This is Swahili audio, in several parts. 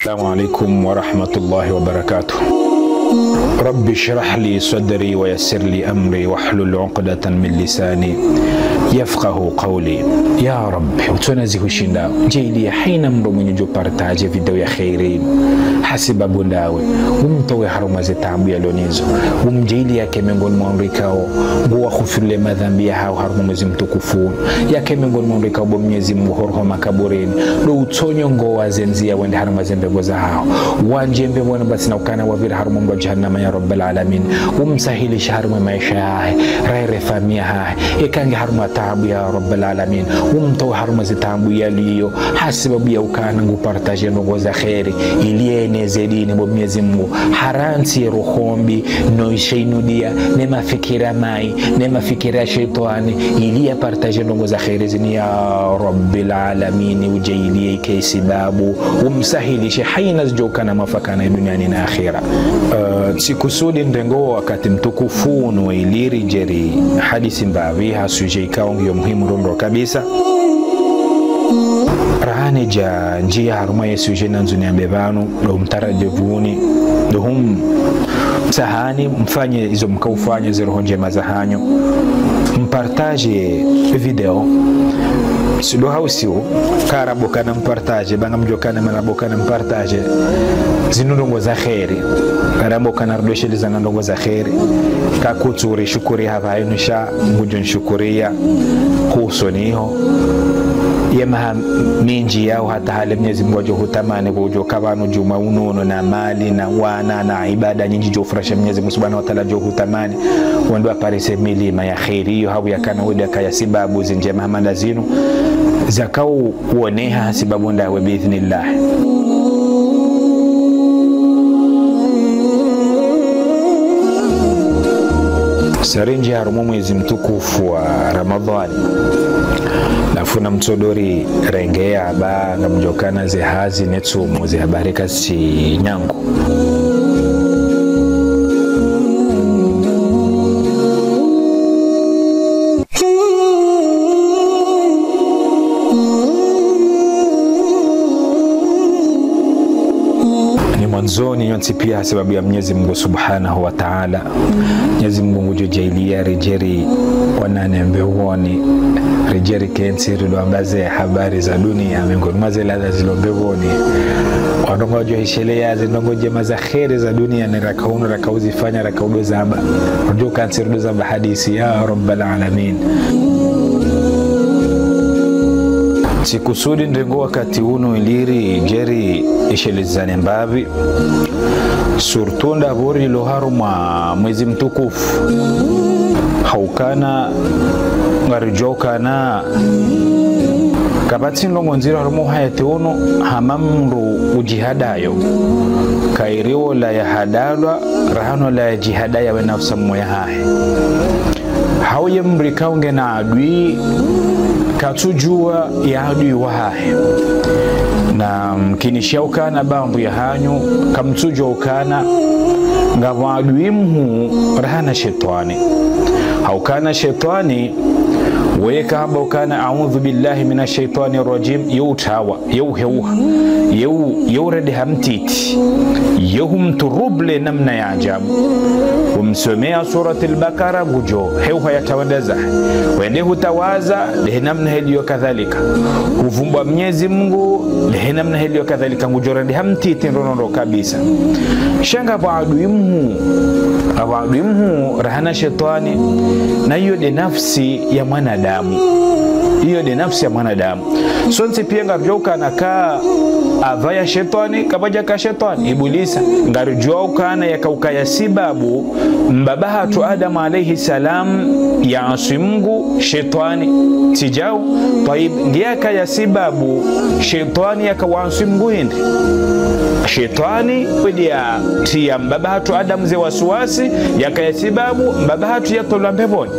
السلام عليكم ورحمة الله وبركاته. رب اشرح لي صدري ويسر لي أمري واحلل عقدة من لساني يفقه قولي. يا رب utunazi hushinda jeli haina mro mwenye jo partage video ya khairi hasiba bundawe umtowe haruma zetabu ya lonizo umjeli yake miongoni mwa mrikao nguwa khufirule madhambi ya hao haruma mwezi mtukufu yake miongoni mwa mrikao bo Mwenyezi Mungu horho makaburini do utonyo ngowa zenzia wende haruma zembego za hao wanjembe mwana basi na ukana wavira haruma mwa jahannama ya rabbal alamin umsahili haruma maisha yae raire famia hae ikange haruma taabu ya rabbal alamin umtowe haruma zetabu ya liyo hasibabu ya ukana ngu partage nongo za khairi iliene zedini bo Mwenyezi Mungu haranti rohombi no sheinudia ne mafikira mai ne mafikira shaitani ilia partage nongo za khairi zini ya rabbil alamin ujailie kesibabu umsahilishe haina zijokana mafakana duniani na akhira. Sikusudi ndengo wakati mtukufu no iliri jeri hadisi mbavi hasuje ikaongo muhimu rondo kabisa rahane ja njia haruma Yesu jena nzuni ambevanu do mtarajevuni do hum sahani mfanye izo mkaufanye zero njema za hanyo mpartage video sido hausio karaboka na mpartage banga mjokana manaboka na mpartage zinundongo za khairi karaboka na rdosheli za ndongo za khairi kakuturi shukuri hava ayunisha ngujon shukuria kusoniho yema minji yao hata hale Mwenyezi Mungu hutamani kujo kabano juma unono na mali na wana na ibada nyingi jo furasha Mwenyezi Mungu Subhanahu wa Ta'ala jo hutamani wando aparise milima ya khairi hiyo habu yakana wenda kaya sababu zinje Muhammad azinu zakao kuoneha sababu ndawe biidhnillah. Sarinji harumu mwezi mtukufu wa Ramadhani nafuna mtodori rengea ba ngamjokana zehazi netsumu zehabarika si nyangu mwanzoni yonsi pia sababu ya Mwenyezi Mungu Subhanahu wa Ta'ala. Mwenyezi Mungu jojailia rejeri wanane mbewoni rejeri kensiri do ambaze habari za dunia miongoni mwa zile zilobewoni wanongo jo hishelea zinongo jema za khairi za dunia ni rakaunu rakauzifanya rakaudo zaba ndio kansiri do zaba hadisi ya rabbal alamin. Sikusudi ndengo wakati uno iliri jeri ishelizane mbavi surtunda bori loharuma mwezi mtukufu haukana ngarijoka kabati longo nzira harumu hayati uno hamamru ujihadayo kairiwo la ya hadalwa rahano la ya jihadaya we nafsa mmoya hae hauye mrikaunge na adui katujua ya adui wahahe na mkinisha ukana bambu ya hanyu kamtujua ukana ngawa adui mhu rahana shetani haukana shetani weka hamba ukana a'udhu billahi minash shaitani rajim yutawa yuredi hamtiti mturuble namna ya ajabu umsomea surati al-Baqara gujo heuha yatawandaza wende hutawaza lehe namna heliyo kadhalika huvumbwa Mwenyezi Mungu lehe namna heliyo kadhalika ngujoredi hamtiti ndonondo kabisa shanga baaduimu rahana shetani na hiyo de nafsi ya mwanadamu sonse pia ngarjoka nakaa avaya shetani kabaja ka shetani ibulisa ngarjoka na yakaukaya sababu mbabaha tu Adam alayhi salam ya asimungu shetani tijao taib ngiyaka ya sababu shetani yakawansimungu hindi shetani wedia tia mbabahatu Adam ze wasuwasi yakaya sababu mbabahatu ya tolambevoni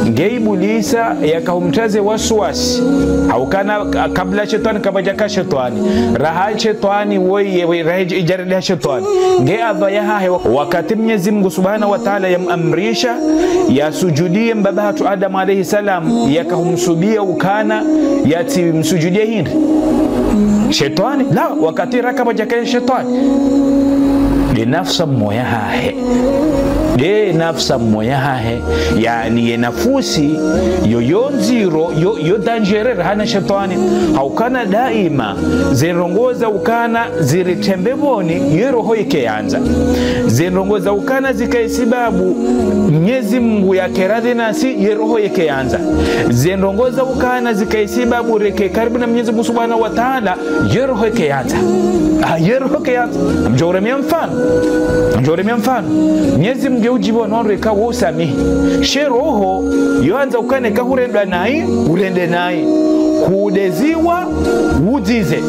ngeibulisa yakahumtaze wasuwasi haukana kabla shetani kabaja ka shetani raha shetani weye raha ijarili shetani nge adhaya hahe wakati Mwenyezi Mungu Subhanahu wa Ta'ala yamamrisha yasujudie mbabahatu Adam alayhi salam yakahumsubia ukana yati msujudie hindi shetani la wakati rakaba jake shetani de nafsa moya hahe de nafsa moya hahe yani ye nafusi yoyonziro yo dangerer hana shetani haukana daima zirongoza ukana ziritembeboni yeroho ikeanza zirongoza ukana zikaisibabu Mwenyezi Mungu yake radhi nasi yeroho ikeanza zirongoza ukana zikaisibabu reke karibu na Mwenyezi Mungu Subhanahu wa Ta'ala yeroho ikeanza yeroho ikeanza mjoremia mfano Mwenyezi Mungu ujibu nonreka wosami sheroho yoanza ukane kahurenda nayi urende nayi kudeziwa udzize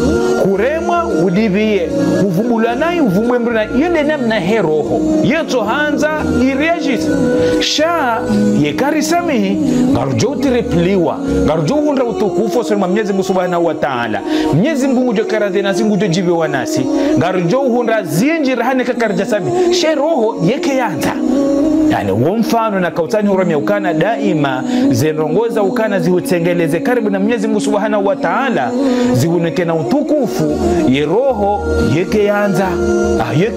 kuremwa udivie kuvumbula nayi uvumbwe mbruna yende namna heroho yeto hanza ireagis sha yekarisami garjo tripliwa garjo hundra utukufu sema Mwenyezi Mungu Subhanahu wa Ta'ala Mwenyezi Mungu jokaradhena singujo jibe wanasi garjo hundra zinji rahane kakarja sami sheroho yeke yanza yani mfano na kautani huramia ukana daima zirongoza ukana zihutengeleze karibu na Mwenyezi Mungu Subhanahu wa Ta'ala ziuneke na utukufu yeroho yeke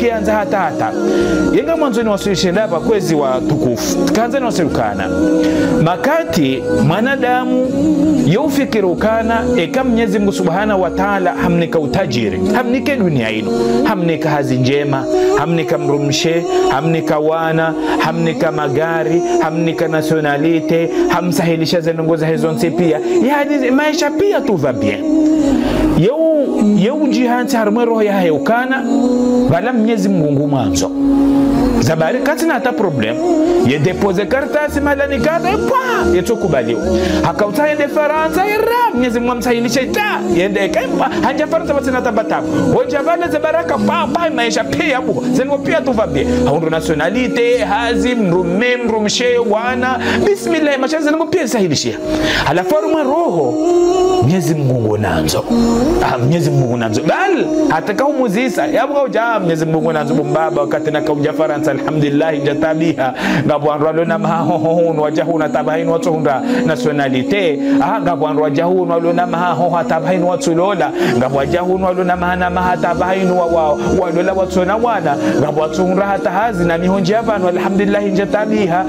yanza hata yenga mwanzoni wasuishenda hapa kwezi wa tukufu tukanza na wasirukana makati mwanadamu yaufikiri ukana eka Mwenyezi Mungu Subhanahu wa Ta'ala hamnika utajiri hamnike dunia ino hamnika hazi njema hamnika mrumshe hamnika wana hamnika magari hamnika nationalite hamsahilisha zenongoza hezonse pia yani maisha pia tu va bien yeu jihanti harumwe roho ya heukana bala Mwenyezi Mungu mwanzo zabari katina hata problem ye depose kartasi malani kada pa yeto kubaliwa hakauta yende Faransa ira Mwenyezi Mungu amsahilisha ita yende kaipa hanja Faransa batina tabatabu hoja bana zabaraka pa maisha pia bu zengo pia tu va bien haundo nationalite hazi mrumshe wana bismillah maisha zengo pia sahilishia alafu harumwe roho Mwenyezi Mungu nanzo Mwenyezi Mungu nanzo bal atakao muzisa yabwa uja Mwenyezi Mungu nanzo baba wakati na kauja Faransa alhamdulillah jatabiha ngabwanro na mahoho wajahuna tabahin watuhunda nationalite ngabwanro wajahuna lona mahoho tabahin watulola ngabwajahuna lona mahana mahatabahin walola watuna wana ngabwatuhunda hata hazi na mihonje abantu alhamdulillah jatabiha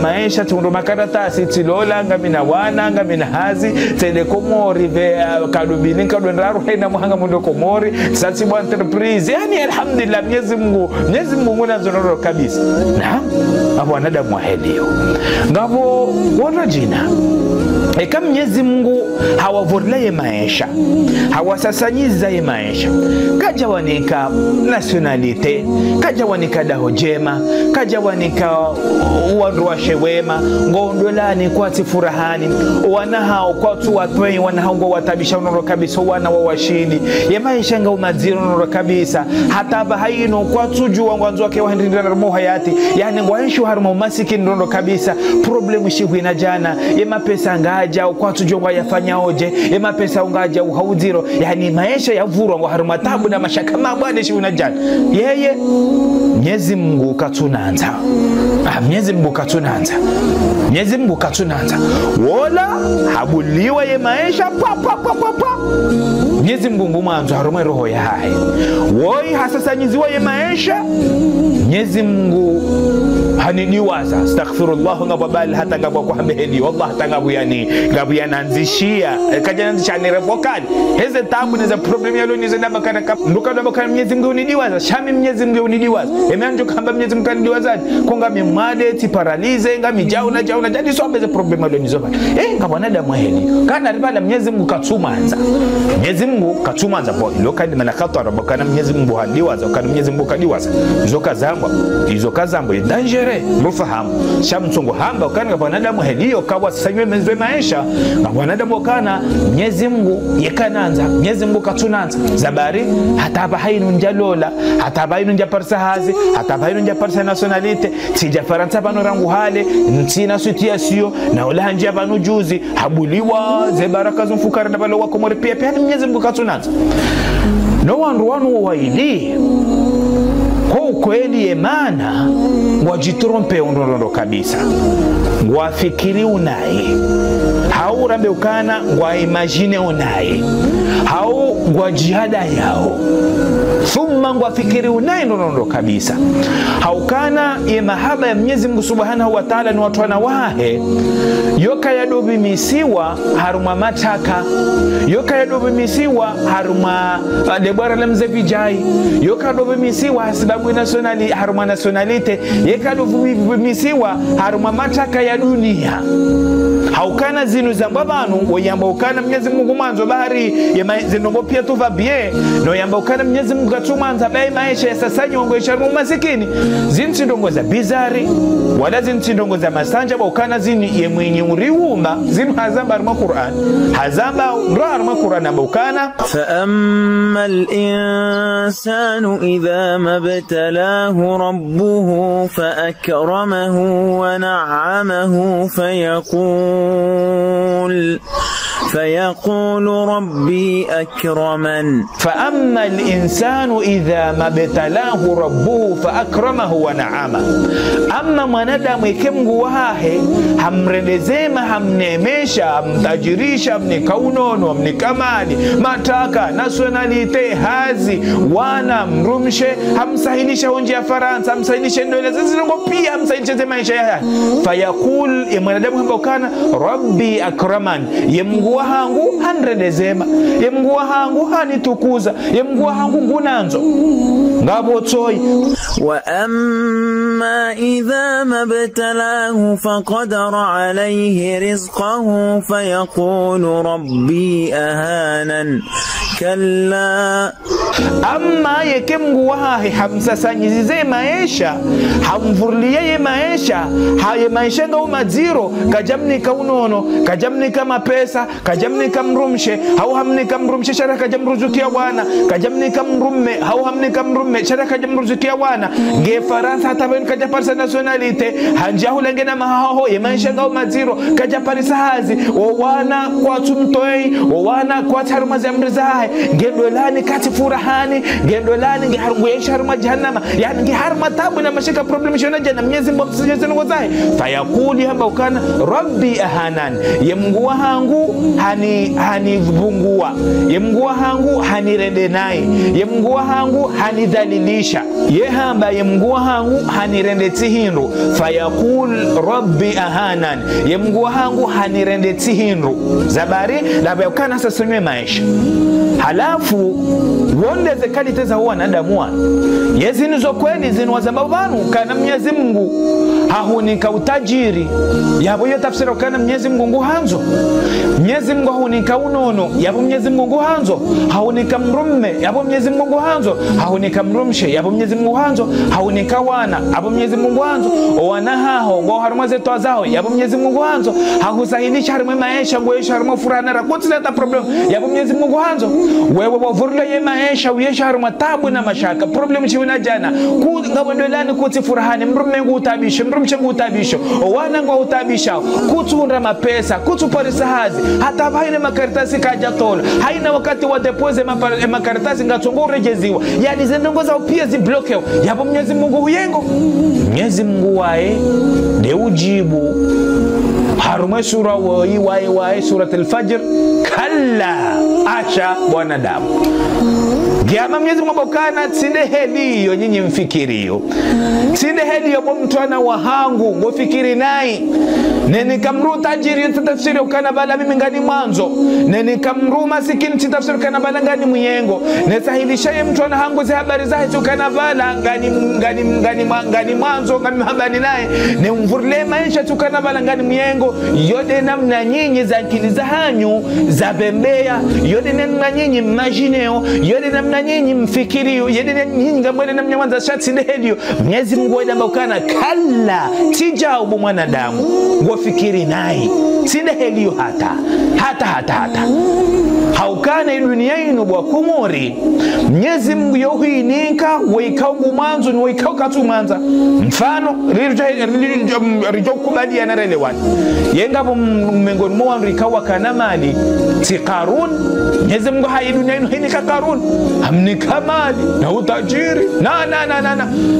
maisha tundo makaratasi tilola ngamina wana ngamina hazi telekomo rive kadubini kadondaru hena muhanga mundo komori sasa bwa enterprise yani alhamdulillah Mwenyezi Mungu nazonoro kabisa na abo wanadamu wahelio ngabo wana jina eka Mwenyezi Mungu hawavorlaye maisha hawasasanyiza ye maisha kaja wanika nationalite kaja wanika dahojema kaja wanika uandruashe wema ngondolani kwa tifurahani wana hao kwa tu watwe wana hao watabisha unoro kabisa wana wawashindi ye maisha nga umadziro unoro kabisa hata bahaino kwa tujua ngwanzo wake wahendindira mo hayati yani ngwaishu harmo masiki ndondo kabisa problem shigwina jana ye mapesa ngaja kwa tujua yafanya oje ye mapesa ngaja uhaudiro yani maisha yavurwa ngo harmo tabu na mashaka mabwane shigwina jana yeye Mwenyezi Mungu katunanza Mwenyezi Mungu katunanza Mwenyezi Mungu katunanza wala habuliwa ye maisha pa Mwenyezi Mungu mwanzo harumwe roho ya hai woi hasasanyiziwa ye maisha Mwenyezi Mungu haniniwaza astaghfirullah ngababali hata ngabwa kwa hameli wallah tangabu yani ngabu yananzishia kaja nanzisha ni revokali heze tabu ni za problem yalo ni zenda bakana nduka ndo bakana Mwenyezi Mungu unidiwaza shami Mwenyezi Mungu unidiwaza emanjo kamba Mwenyezi Mungu unidiwaza konga mimade ti paralize ngami jauna jadi so beze problem yalo ni zoba ngabwana da mwaheli kana ribala Mwenyezi Mungu katsumanza Mwenyezi Mungu katsumanza kwa lokadi manakatwa bakana Mwenyezi Mungu hadiwaza kana Mwenyezi Mungu kadiwaza izo kazambo danger mufahamu shamtungo hamba ukana wanadamu helio kawa sanywe mezwe maisha na wanadamu kana Mwenyezi Mungu yekananza Mwenyezi Mungu katunanza zabari hata bahainu njalola hata bahainu njaparsa hazi hata bahainu njaparsa nationalite tija Faransa bano rangu hale ntina situation na ola njia bano juzi habuliwa ze baraka zumfukara na balo wako mori pia Mwenyezi Mungu katunanza no wandu wanu waili kweli emana wajitrompe ondondo kabisa wafikiri unaye hau rambe ukana wa imagine unaye hau wa jihada yao thumma wafikiri unaye ondondo kabisa haukana ya mahaba ya Mwenyezi Mungu Subhanahu wa Ta'ala ni watu wanawahe yoka ya dobi misiwa haruma mataka yoka ya dobi misiwa haruma debora lamze vijai yoka dobi misiwa sababu nationali haruma nationalite yoka dobi misiwa haruma mataka ya dunia haukana zinu za mbabanu wayamba ukana Mwenyezi Mungu mwanzo bahari ya zinongo pia tuva bie no yamba ukana Mwenyezi Mungu katumanza bai maisha ya sasa nyongo isharu masikini zinti ndongo za bizari wala zinti ndongo za masanja ukana zini ye mwenye uriumba zinu hazamba arma Qur'an hazamba ndo arma Qur'an amba ukana fa amma al-insanu idha mabtalahu rabbuhu fa akramahu wa na'amahu فيقول ربي أكرمن فأما الإنسان إذا ما ابتلاه ربه فأكرمه ونعمه أما منادم يكمغواه hamrendezema hamnemesha hamtajirisha mnikaunono hamnikamani mataka nationalite hazi wana mrumshe hamsahilisha honje ya Faransa hamsahilisha ndola zinongo pia hamsahilisha maisha yake fayaqul mwanadamu hambokana rabbi akraman yemngu hangu hanrendezema yemngu hangu hanitukuza yemngu hangu ngunanzo ngabo toy wa amma idha mabtalahu faqadara alayhi rizqahu fayaqulu rabbi ahanan kalla amma yekemngu wahi hamsasanyizize maisha hamvurliye maisha haye maisha ngao maziro kajamni kaunono kajamni kama pesa kajamni kamrumshe hau hamni kamrumshe shara kajamruzukia wana kajamni kamrumme hau hamni kamrumme shara kajamruzukia wana nge Faransa hata ben kajaparsa nationalite hanjahu lengena mahaho ye maisha ngao maziro kajaparisa hazi wana kwa tumtoi wana kwa tarumazi amrizahe ngendolani kati furahani ngendolani ngeharuyesha haruma jahannama yani ngeharuma tabu na mashika problem shona jana Mwenyezi Mungu msijeze ngozahe fayakuli hamba ukana rabbi ahanan yemngu hangu hani vungua yemngu hangu hani rende naye yemngu hangu hani dhalilisha yehamba yemngu hangu hani rende tihinru fayakul rabbi ahanan yemngu hangu hani rende tihinru zabari labda ukana sasa nywe maisha halafu wonde zekali teza huwa nadamu yezi nizo kweli zinu wazamba banu kana Mwenyezi Mungu hahunika utajiri yabo yo tafsira kana Mwenyezi Mungu nguhanzo Mwenyezi Mungu hahunika unono yabo Mwenyezi Mungu nguhanzo hahunika mrumme yabo Mwenyezi Mungu nguhanzo hahunika mrumshe yabo Mwenyezi Mungu nguhanzo hahunika wana abo Mwenyezi Mungu nguhanzo wana haho ngo haruma zetu azao yabo Mwenyezi Mungu nguhanzo hahusahilisha haruma maisha ngoesha haruma furana rakotsi hata problem yabo Mwenyezi Mungu nguhanzo wewe wavurla ye maisha uyesha haruma tabu na mashaka problem chiwina jana ku ngabondolani kuti furahani mrumme ngutabisho mrumshe ngutabisho wana ngo utabisha kutunda mapesa kutuparisa hazi hata haina makaratasi kajatola haina wakati wa deposit makaratasi ngatongo rejeziwa yani zinongoza pia zi block yabo Mwenyezi Mungu huyengo Mwenyezi Mungu wae de ujibu haruma sura wae suratul fajr kalla acha wanadamu Gama Mwenyezi Mungu kana tsinde heliyo nyinyi mfikirio tsinde heliyo bo mtwana wahangu ngofikiri nai neni kamru tajiri tafsiri ukana bala mimi ngani mwanzo neni kamru masikini tafsiri kana bala ngani muyengo nesahilisha mtwana hangu za habari zake ukana bala ngani mwanzo ngani habari naye ne mvurle maisha tukana bala ngani muyengo yode namna nyinyi za akili za hanyu za bembea yode namna nyinyi imagineo yode namna nyinyi mfikirio yode nyinyi ngamwele namna mwanza shati ndedio Mwenyezi Mungu aidamba ukana kalla tijao bu mwanadamu ngofikiri nai sinde helio hata haukana dunia ino bwa kumori Mwenyezi Mungu yohinika waikao mwanzo ni waikao katumanza mfano rijo kubali yanarelewani yenga mengoni mwa rikawa kana mali ti Qarun Mwenyezi Mungu hai dunia ino hinika Karun hamnika mali na utajiri na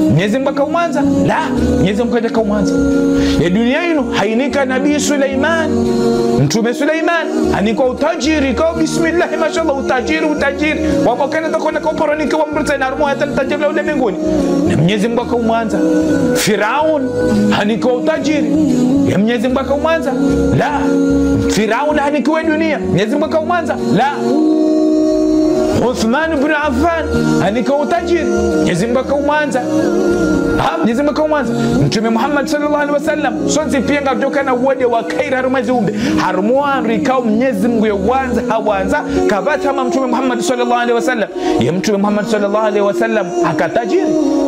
Mwenyezi Mungu kaumanza la Mwenyezi Mungu kaumanza ya dunia ino hainika Nabii Suleiman Mtume Suleiman anika utajiri kwa bismillah mashallah utajiri wako kana takona komporoni kwa mbrata na rumo hata utajiri la ulimwenguni na Mwenyezi Mungu kaumanza Firaun anika utajiri ya Mwenyezi Mungu kaumanza la Firaun anika dunia Mwenyezi Mungu kaumanza la Uthman ibn Affan anika utajiri Mwenyezi Mungu kaumanza Mwenyezi Mungu kaumanza Mtume Muhammad sallallahu alaihi wasallam sonzi pia ngatoka na wode wa kaira rumaziumbe harumwari kwa Mwenyezi Mungu yawanza hawanza kabata kama Mtume Muhammad sallallahu alaihi wasallam ya Mtume Muhammad sallallahu alaihi wasallam akatajiri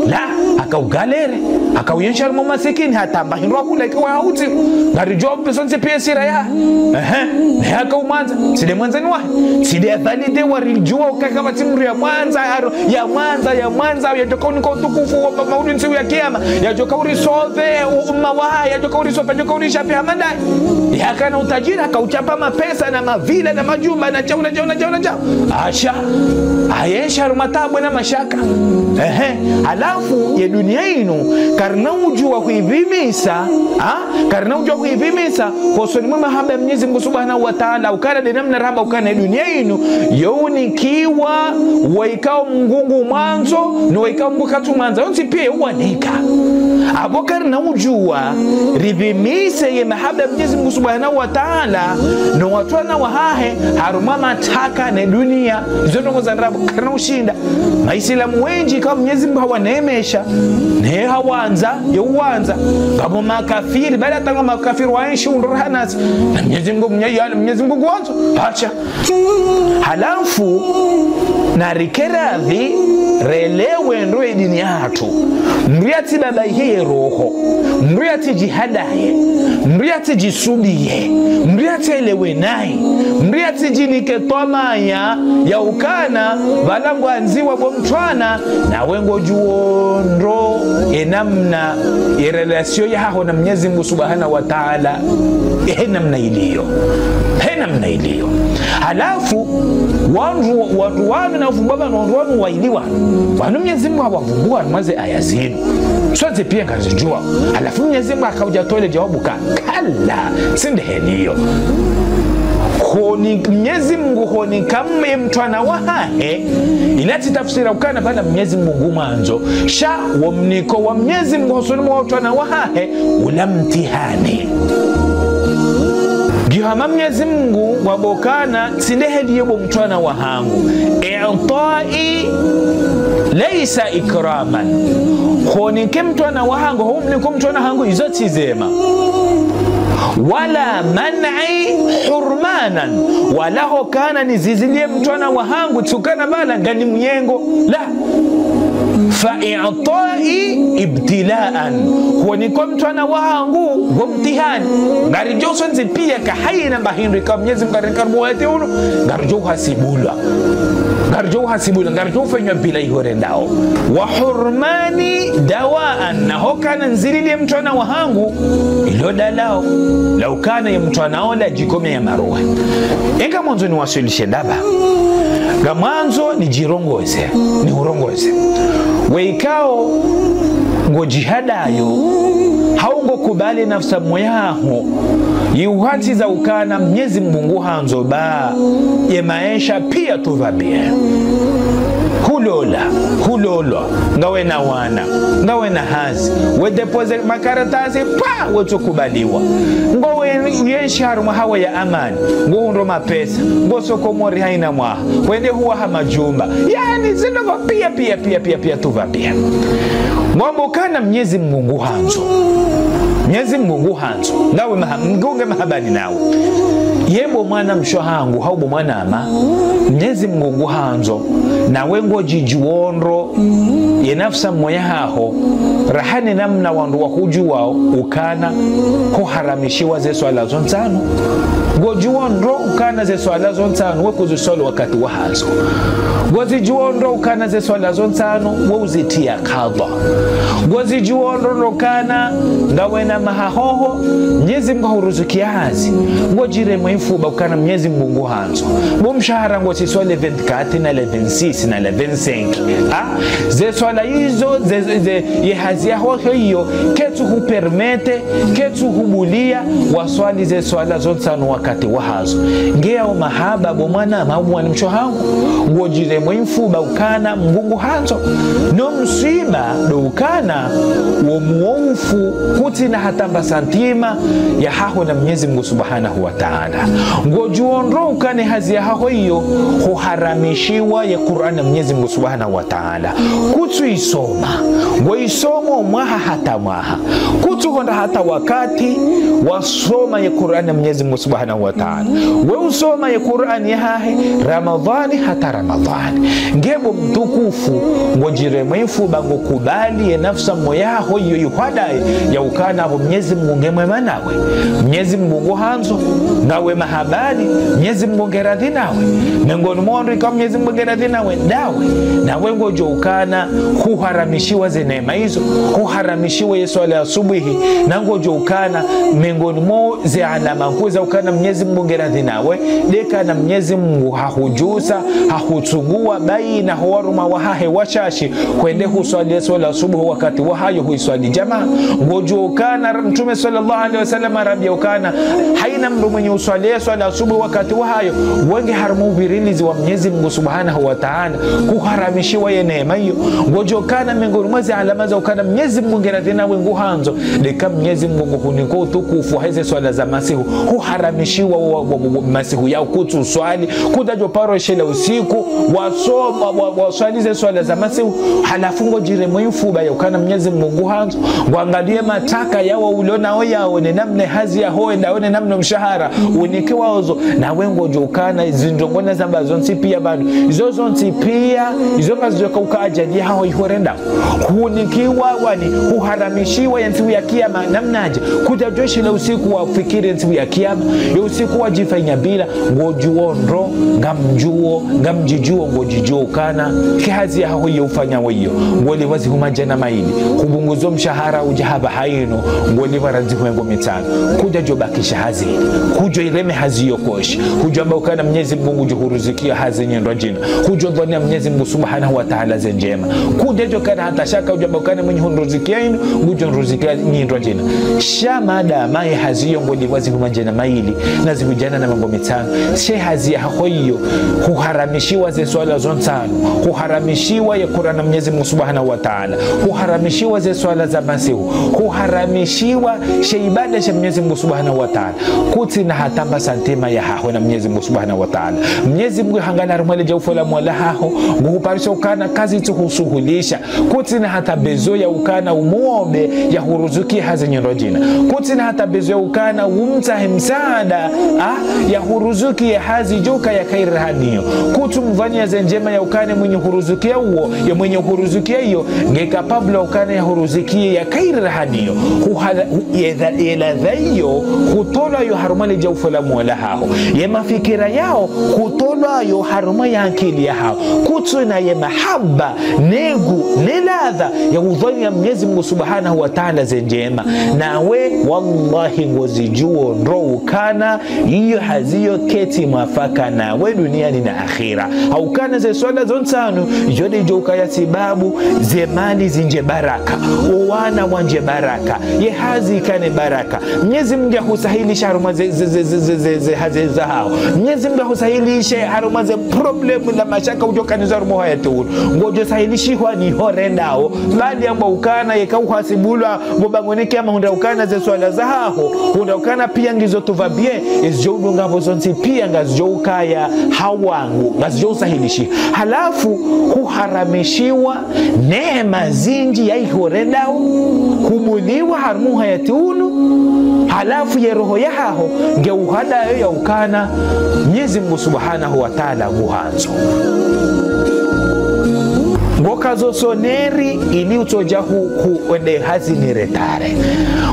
la akaugalere akauyensha mu masikini hatamba hinwa kula kwa hauti ngari job sonzi pia sira ya na akaumanza side mwanzani wa side valide warijua ukakaba timru ya Mwanza ya Mwanza yatoka uniko utukufu wa maudhi ya kiyama yatoka urisove umma wa yatoka urisove yatoka urishapi hamadai yakana utajiri akauchapa mapesa na mavila na majumba na chao asha ayesha rumatabu na mashaka alafu ya dunia ino karna ujua kuivimisa hosoni mahaba ya Mwenyezi Mungu Subhanahu wa Ta'ala ukana dinamna rahaba ukana dunia ino yonikiwa waikao mngungu mwanzo no waikao mbukatu mwanzo yonsi pia uwanika abokar na ujua rivimise ye mahaba ya Mwenyezi Mungu Subhanahu wa Ta'ala no watwana wahahe haruma mataka na dunia zote ngoza ndrabu karna ushinda maislamu wengi kama Mwenyezi Mungu hawanemesha ne hawanza yuwanza kama makafiri bali hata makafiri waishi undurhanasi na Mwenyezi Mungu kwanza acha halafu na rikeradhi relewe ndo dini yatu mriati baba yeye roho mriati jihadaye mriati jisubiye mriati elewe nai mriati jinike tomaya ya ukana balangu anziwa bomtwana na wengo juondro enamna relasio yaho na Mwenyezi Mungu Subhanahu wa Ta'ala enamna iliyo halafu watu wanu na ufumbaba na wanu wailiwa wanu Mwenyezi Mungu hawavumbua mwaze aya zinu sote pia ngazijua halafu Mwenyezi Mungu akauja tole jawabu kala sindeheniyo honi Mwenyezi Mungu honi kama mtwana wahahe ilati tafsira ukana bana Mwenyezi Mungu mwanzo sha wamniko wa Mwenyezi Mungu hosoni mtwana wahahe ulamtihani Gihama Mwenyezi Mungu wabokana sindehedi yebo mtwana wahangu i'tai laysa ikraman honi kemtwana wahangu humniko mtwana hangu izoti zema wala man'i hurmanan wala hokana nizizilie mtwana wahangu tukana bala ngani myengo la fa'i'tai ibtilaan huoni kwa mtwana wangu mtihani ngari joso nzi pia kahina bahindri kama Mwenyezi Mungu karbuate uno ngari hasibula ngari fanywa bila ihorendao wa hurmani dawaan na hokana nzililie mtwana wangu ilo dalao lau kana ya mtwana ola jikome ya maruha inga mwanzo ni wasilishe ndaba ga mwanzo ni jirongoze ni urongoze weikao ngo jihadayo haungo kubali nafsa moyaho yuhati za ukana Mwenyezi Mungu hanzo ba ye maisha pia tuvabie hulolo ngawe na wana ngawe na hazi we deposit makaratasi pa wetu kubaliwa ngawe yensharu mahawa ya amani ngo ndo mapesa ngo soko mori haina mwa wende huwa ha majumba yani zinova pia tuvabie mambo kana Mwenyezi Mungu hanzo nawe mgunge mahabani nawe yebo mwana mshohangu haubo mwana ama Mwenyezi Mungu hanzo na wengo jijuondro yenafsa moya haho rahani namna wandu wakujua ukana kuharamishiwa ze swala zontano gojuondro ukana ze swala zontano wekuzu solo wakati wahazo gozi juondro ukana ze swala zontano wo uzitia qadha gozi juondro ukana ngawena mahahoho Mwenyezi Mungu huruzukia hazi ngojire mwifuba ukana Mwenyezi Mungu hanzo mumshahara ngosi swala 24 na 26 na 25 ze swala hizo ze yehazi yaho hiyo ketu hupermete ketu hubulia waswali ze swala zontano wakati wahazo ngea mahaba bomwana mabwana mchohangu ngojire mwifuba ukana Mungu hanzo no msiba do ukana wo muofu kuti na hatamba santima ya haho na Mwenyezi Mungu Subhanahu wa Ta'ala ngojuondro ukane hazi ya haho hiyo huharamishiwa ya Qur'an na Mwenyezi Mungu Subhanahu wa Ta'ala kutu isoma ngoisomo mwaha hata mwaha kutu honda hata wakati wasoma ya Qur'an na Mwenyezi Mungu Subhanahu wa Ta'ala we usoma ya Qur'an ya hahe Ramadhani hata Ramadhani ngebo mtukufu ngojire mwifu bango kubali ya nafsa moya hoyo yuhadai ya ukana ho Mwenyezi Mungu ngemwema nawe Mwenyezi Mungu hanzo nawe mahabani Mwenyezi Mungu ngeradhi nawe mengoni mwondo kama Mwenyezi Mungu ngeradhi nawe dawe nawe ngojo ukana huharamishiwa ze neema hizo huharamishiwa Yesu ala asubuhi na ngojo ukana mengoni mo ze alama kuza ukana Mwenyezi Mungu ngeradhi nawe deka na Mwenyezi Mungu hahujusa hahutugua baina huwaruma wahahe washashi kwende huswali Yesu ala asubuhi wakati wahayo huiswali jamaa ngojo ukana Mtume sallallahu alaihi wasallam rabia ukana haina mtu mwenye uswali Yesu ala asubuhi wakati wahayo wenge haramu virilizi wa Mwenyezi Mungu Subhanahu wa Ta'ala kuharamishiwa ye neema hiyo ngojo ukana miongoni mwa alama za ukana Mwenyezi Mungu ngeradhina wengu hanzo deka Mwenyezi Mungu huniko utukufu hizo swala za masihu huharamishiwa masihu yao kutu swali kudajo paro shele usiku wasoma waswalize swala za masihu halafu ngojire mwifuba ya ukana Mwenyezi Mungu hanzo ngwangalie mataka yao uliona yao ni namna hazi ya hoe ndaone namna mshahara unikiwa ozo na wengo jokana zindongona zamba zonsi pia bado izo zonsi pia izo ngazoka ukaajali hao ihorenda unikiwa wani huharamishiwa ya siku ya kiyama namnaje kuja joshi la usiku wa fikiri siku ya kiyama ya usiku wa jifanya bila ngojuondro ngamjuo ngamjijuo ngojijuo kana kihazi ya hao yufanya weyo ngoli wazi humajana maili kubunguzo mshahara ujahaba haino ngoli waranzi huengo mitano kuja jobakisha hazi kujo ireme hazi yokoshi kujo amba ukana Mwenyezi Mungu juhuruzikia hazi nyendo jina kujo dhania Mwenyezi Mungu Subhanahu wa Ta'ala zenjema kuja jokana hata shaka kujo amba ukana mwenye huruzikia inu kujo huruzikia nyendo jina shamada mai hazi yo ngoli wazi humajana maili na zihujana na mambo mitano she hazi ya hoyo huharamishiwa ze swala zontano huharamishiwa ya Qur'an na Mwenyezi Mungu Subhanahu wa Ta'ala huharamishiwa ze swala za masihu huharamishiwa sheibada sha Mwenyezi Mungu Subhanahu wa Ta'ala kuti na hatamba santima ya haho na Mwenyezi Mungu Subhanahu wa Ta'ala Mwenyezi Mungu hangana rumale jaufola mwala haho nguparisha ukana kazi tuhusuhulisha kuti na hata bezo ya ukana umuombe ya huruzuki hazi nyerojina kuti na hata bezo ya ukana umtahe msaada ya huruzuki ya hazi joka ya kairahaniyo kutu mvania zenjema ya ukane mwenye huruzuki ya uo ya mwenye huruzuki ya iyo ngeka pabla ukane ya huruzuki ya kairahaniyo yeladhayo kutola yo harumali jaufola mwala hao ye mafikira yao kutola yo haruma ya akili ya hao kutu na ye mahaba negu neladha ya udhani ya Mwenyezi Mungu Subhanahu wa Ta'ala zenjema nawe wallahi ngozijuo ndo ukana iyo haziyo keti mafaka nawe duniani na akhira au kana ze swala zontano jode joka ya sababu ze mali zinje baraka uwana wanje baraka ye hazi kane baraka Mwenyezi Mungu husahilisha haruma ze hazi zao Mwenyezi Mungu husahilisha haruma ze problem la mashaka ujoka ni zarumo hayatu ngojo sahilishi kwa ni horendao bali amba ukana yekauhasibula bobangoneke ama hunda ukana ze swala zao hunda ukana pia ngizo tuvabie ezjodo ngabo zonsi pia ngazjoka ya hawangu ngazjo sahilishi halafu huharamishiwa neema zinji ya horendao kumuliwa harmu hayatunu halafu ya roho yaho ngeuhada ya ukana Mwenyezi Mungu Subhanahu wa Ta'ala guhanzo ngokazo soneri ili utoja huende hazini retare,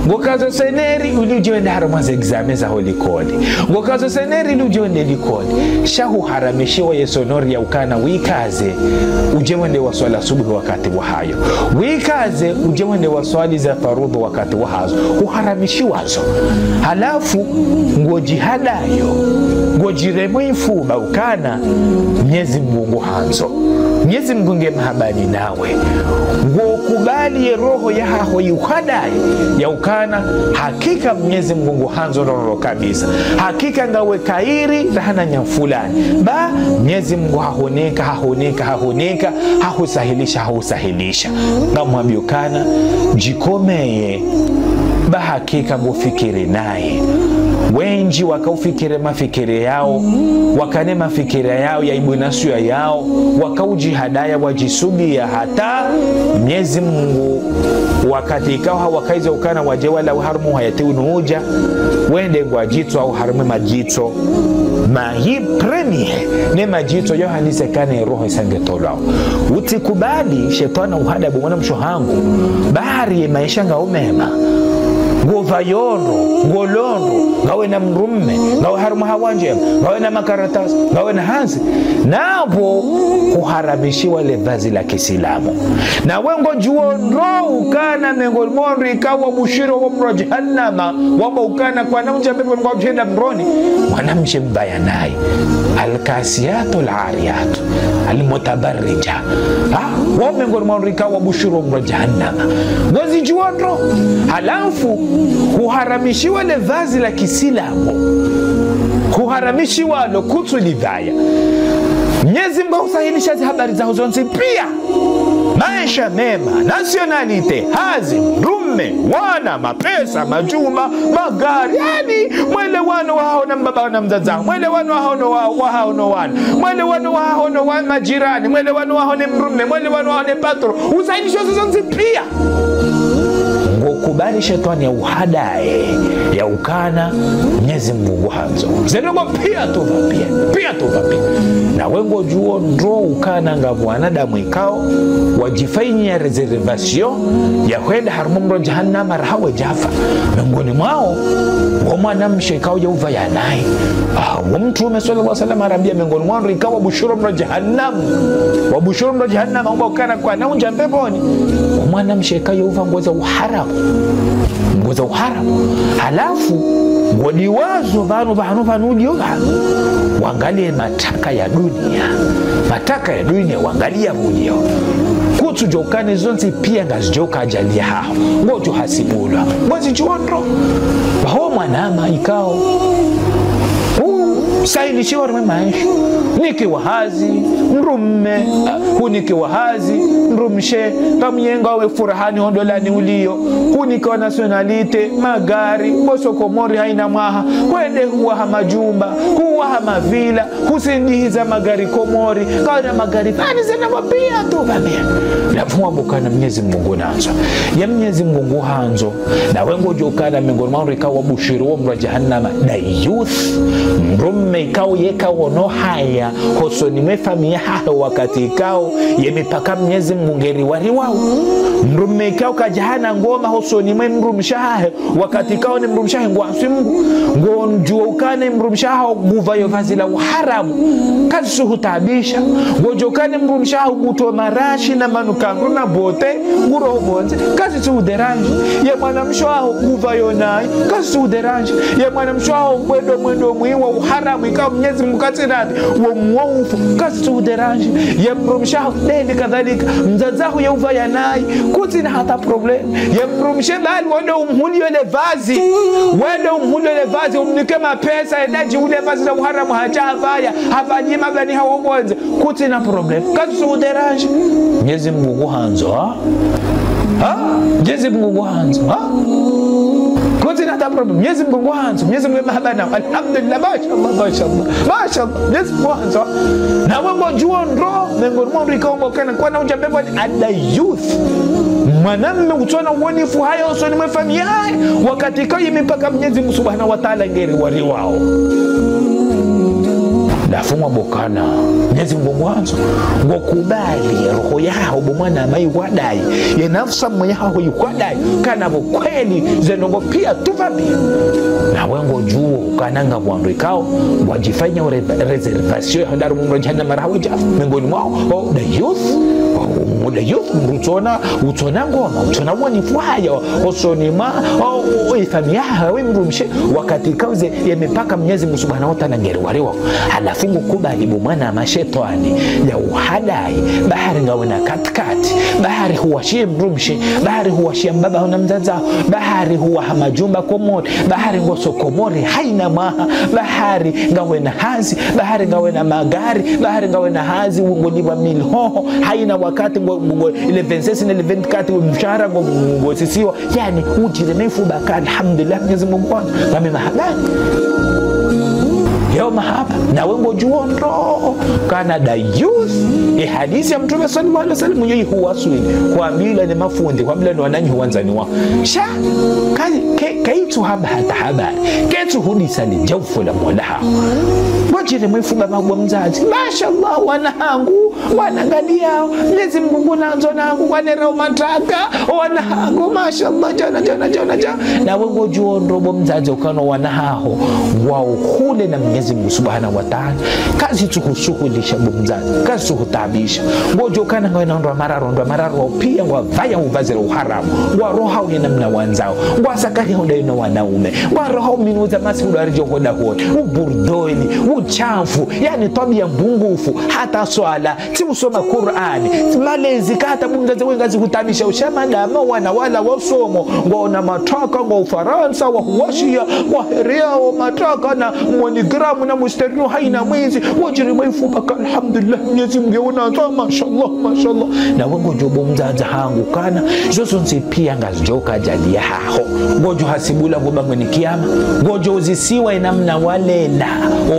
ngokazo soneri ili ujende haramaze exame za holikoli, ngokazo soneri ili ujende likoli. Shahu haramishiwa yesonori ya ukana wikaze ujewende wa swala subuhi wakati wa hayo, wikaze ujewende wa swali za farudhu wakati wa hazo, uharamishiwazo. Halafu ngojihadayo ngojiremo ifuba ukana Mwenyezi Mungu hanzo, Mwenyezi Mungu nge mahabani nawe, ngokubali roho ya haho yuhadai ya ukana hakika Mwenyezi Mungu hanzo noro kabisa, hakika ngawe kairi rahana nyamfulani ba Mwenyezi Mungu hahoneka hahusahilisha ngamwambia ukana jikomeye ba hakika mufikiri naye. Wenji wakaufikire mafikiri yao, wakane mafikiri yao ya ibunasua yao, wakaujihadaya wajisugia hata Mwenyezi Mungu wakati ikawa wakaiza ukana wajewala uharumu hayati unuuja wende kwa jito au harumu majito mahi premier ne majito yo halise kane roho isange tolao. Utikubali shetana uhadabu mwana mshohangu bahari maisha nga umema ngovayono ngolondo ngawe na mrumme ngawe harumu hawanje ngawe na makaratasi ngawe na hansi nabo kuharamishiwa le vazi la Kiislamu. Na wengo juo ndo ukana mengol monri ikawa bushiro wa mrajahannama wama ukana kwa naunja pepo nga ujenda mroni wanamche mbaya naye alkasiyatu al'ariyatu almutabarrija wa mengol monri ikawa bushiro wa mrajahannama ngozi juo ndo. Halafu kuharamishiwa le vazi la Kiislamu, kuharamishiwa lo kutulidhaya. Mwenyezi Mungu usahilisha habari za huzonzi pia maisha mema, nationalite, hazi, rume, wana, mapesa, majumba, magari, yani mwele wano wao na mbaba na mzaza, mwele wano wao na wana, mwele wano wao na wana majirani, mwele wano wao ni mrume, mwele wano wao ni patro, usahilisha huzonzi pia. Ngokubali shetani ya uhadae ya ukana Mwenyezi Mungu hanzo zenongo pia tuvapia na wengo juo ndo ukana ngavu wanadamu ikao wajifaini ya reservation ya kwenda harumumro jahannama rahawe jafa mengoni mwao wamana mshekao ya uva ya nai wamtume sallallahu alaihi wasallam arambia mengoni mwao ikawa bushuru mro jahannam wabushuru mro jahannam ambao ukana kwa naunja peponi wamana mshekao ya uva ngoza uharamu halafu wadiwazo vanu wangalie mataka ya dunia wangalia mulio kutu jokane zonzi pia ngazijoka ajalia hao ngojo hasibulwa ngozi chuondro baho mwanama ikao sahilishiwa rume maisha niki wahazi mrumme huniki wahazi mrumshe kamyenga we furahani ondolani ulio huniki wa nationalite magari bosoko mori haina mwaha kwende huwa hamajumba huwa hamavila husindihiza magari komori kawana magari fani zena wapia tu vamia na fuwa bukana Mwenyezi Mungu nanzo ya Mwenyezi Mungu hanzo na wengo jokana mengoni mauri kawa bushiru wa mra jahannama da youth mrumme ikao yekao no haya hoso nimefamia haho wakati ikao yemipaka Mwenyezi Mungu ngeri wariwao mrumme ikao kajahana ngoma hoso nime mrumshahe wakati ikao ni mrumshahe ngwasi Mungu ngonjua ukane mrumshahe guva yovazi la uharamu kazi suhutabisha ngojokane mrumshahe guto marashi na manukangu na bote nguro bonze kazi suhuderanji ye mwana mshahe guva yonai kazi suhuderanji ye mwana mshahe mwendo mwiwa uharamu ikao Mwenyezi Mungu katiradi wa muofu kazi suhuderanji ye mrumshahe dende kadhalika mzazahu ya uva ya nai kuti na hata problem ye mrumshahe bali wende umhulio le vazi umnike mapesa edaji ule vazi na uharamu hajavaya havanyima blani hawabonze kuti na problem kazi suhuderanji Mwenyezi Mungu hanzo Mwenyezi Mungu hanzo kuti na hata problem Mwenyezi Mungu hanzo Mwenyezi Mungu mahabana alhamdulillah mashallah Mwenyezi Mungu hanzo na wembo juo ndro mengoni mwa ikaomba kana kwa na unjabebo ada youth mwanamme utona uonifu haya usoni mwefamia wakati kwa yimipaka Mwenyezi Mungu Subhanahu wa Ta'ala ngeri wari wao Dafumwa bokana Mwenyezi Mungu mwanzo ngokubali roho yao bomwana mai wadai ye nafsa mwenye hao yukwadai kana bokweli zenongo pia tuvabi na wengo juu kananga bwando ikao wajifanya reservation handaro mungu jana marawi jafu mengoni mwao the youth utona ngoma utona wani fuhaya osonima ifamia hawe mrumshe wakati kauze yamepaka Mwenyezi Mungu Subhanahu wa Ta'ala ngeriwarewa halafu ngukubali bomwana mashetani ya uhadai bahari ngawena katikati bahari huwashie mrumshe bahari huwashie mbaba na mzaza bahari huwa hamajumba komori bahari ngoso komori haina maha bahari ngawena hazi bahari ngawena magari bahari ngawena hazi ngoliwa milhoho haina wakati ile vencesi na 24 mshahara ngosisiwa yani ujire nefu baka alhamdulillah Mwenyezi Mungu kwanza kama mahabani yao mahaba na wengo juondo kana da youth hadithi ya Mtume sallallahu alaihi wasallam yeye huwaswili kwa bila ni mafundi kwa bila ni wananyi huanzani wa sha kaitu haba hata habari kaitu hudisani jawfu la mwalaha wajire mwifu baba mzazi mashallah wanahangu wanangalia Mwenyezi Mungu nanzo nangu wanera mataka wanahangu mashallah jana na wengo juondo mzazi ukano wanahaho wao hule na Mwenyezi Mungu Subhanahu wa Ta'ala kazi tukushughulisha mzazi kazi tukutabisha ngojo kana ngwana ndo mararo pia wavaya uvazira uharamu wa roho ya namna wanzao wa sakari hodai na wanaume wa roho minuza masiku arijo hoda hoda uburdoni uchafu yani tabia mbungufu hata swala si usoma Qur'ani malezi hata mzazi wengazi kutabisha ushamadama wana wala wasomo ngona mataka ngo Ufaransa wa huwashia wa heria wa mataka na monigramu na musterino haina mwezi wajiri mwifu baka alhamdulillah Mwenyezi Mungu unaanza mashallah na wengo jobo mzaza hangu kana zoso nsi pia ngazijoka jalia haho ngojo hasibula ngoba mweni kiyama ngojo uzisiwa inamna walela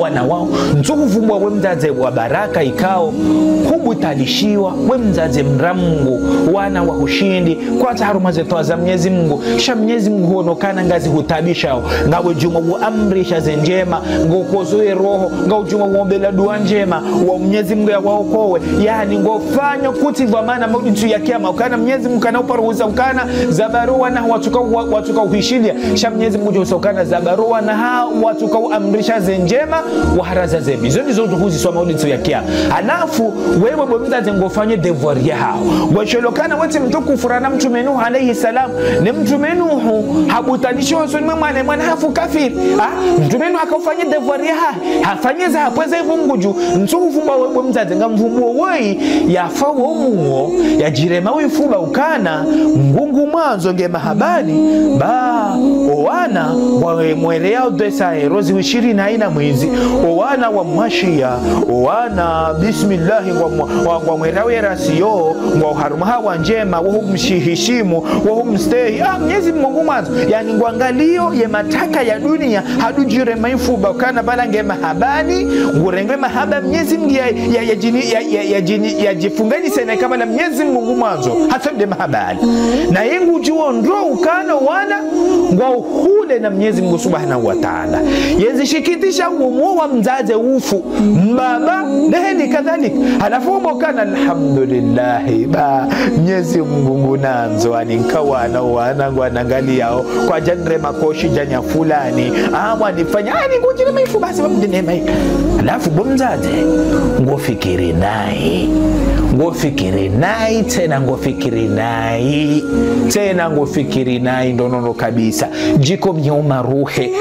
wana wao nzukuvumbwa we mzaze wa baraka ikao hubutalishiwa we mzaze mramungu wana wa ushindi kwanza harumaze toa za Mwenyezi Mungu sha Mwenyezi Mungu huonokana ngazi hutabisha ngawe juma uamrisha zenjema ngokozoe roho ngaujuma uombela dua njema wa Mwenyezi Mungu ya waokowe yani ngofanya kuti vwa maana mauditu ya kiyama ukana Mwenyezi Mungu kana uparuza ukana zabarua na watuka uhishilia sha Mwenyezi Mungu usokana zabarua na watuka uamrisha zenjema wa haraza zebi zote zote huzi swa mauditu ya kiyama alafu wewe bomzaze ngofanye devoir yao washolokana wote mtukufu rana Mtume Nuhu alayhi salam ni Mtume Nuhu habutanisho sunni mwana hafu kafiri Mtume Nuhu akafanya devoir yao hafanyeza hapweza hivyo mguju ntukufuba wewe mzaze ngamvumbuo wei yafawo muo ya jirema wifuba ukana ngungu mwanzo nge mahabani ba owana wa mwelea desa erozi 20 mwezi owana wa mwashia owana bismillah wa mwelawe rasio wa harumaha wa njema wa humshihishimu wa humstei Mwenyezi Mungu mwanzo yani ngwangalio ye mataka ya dunia hadu jirema wifuba ukana bala nge mahabani ngurengwe mahaba Mwenyezi Mungu ya jifungani sana kama na Mwenyezi Mungu mwanzo hata mde mahabani na yengu juo ndo ukana wana ngwa uhule na Mwenyezi Mungu Subhanahu wa Ta'ala yezi shikitisha umuo wa mzaze ufu mbaba neheni kadhalik halafu mbokana alhamdulillah ba Mwenyezi Mungu nanzo aninkawa na wana ngwa nangali yao kwa janre makoshi janya fulani wanifanya ngujire maifu basi wamdine mai alafu bomzaze ngofikiri nai tena ngofikiri nai ndonono kabisa jiko mnyoma ruhe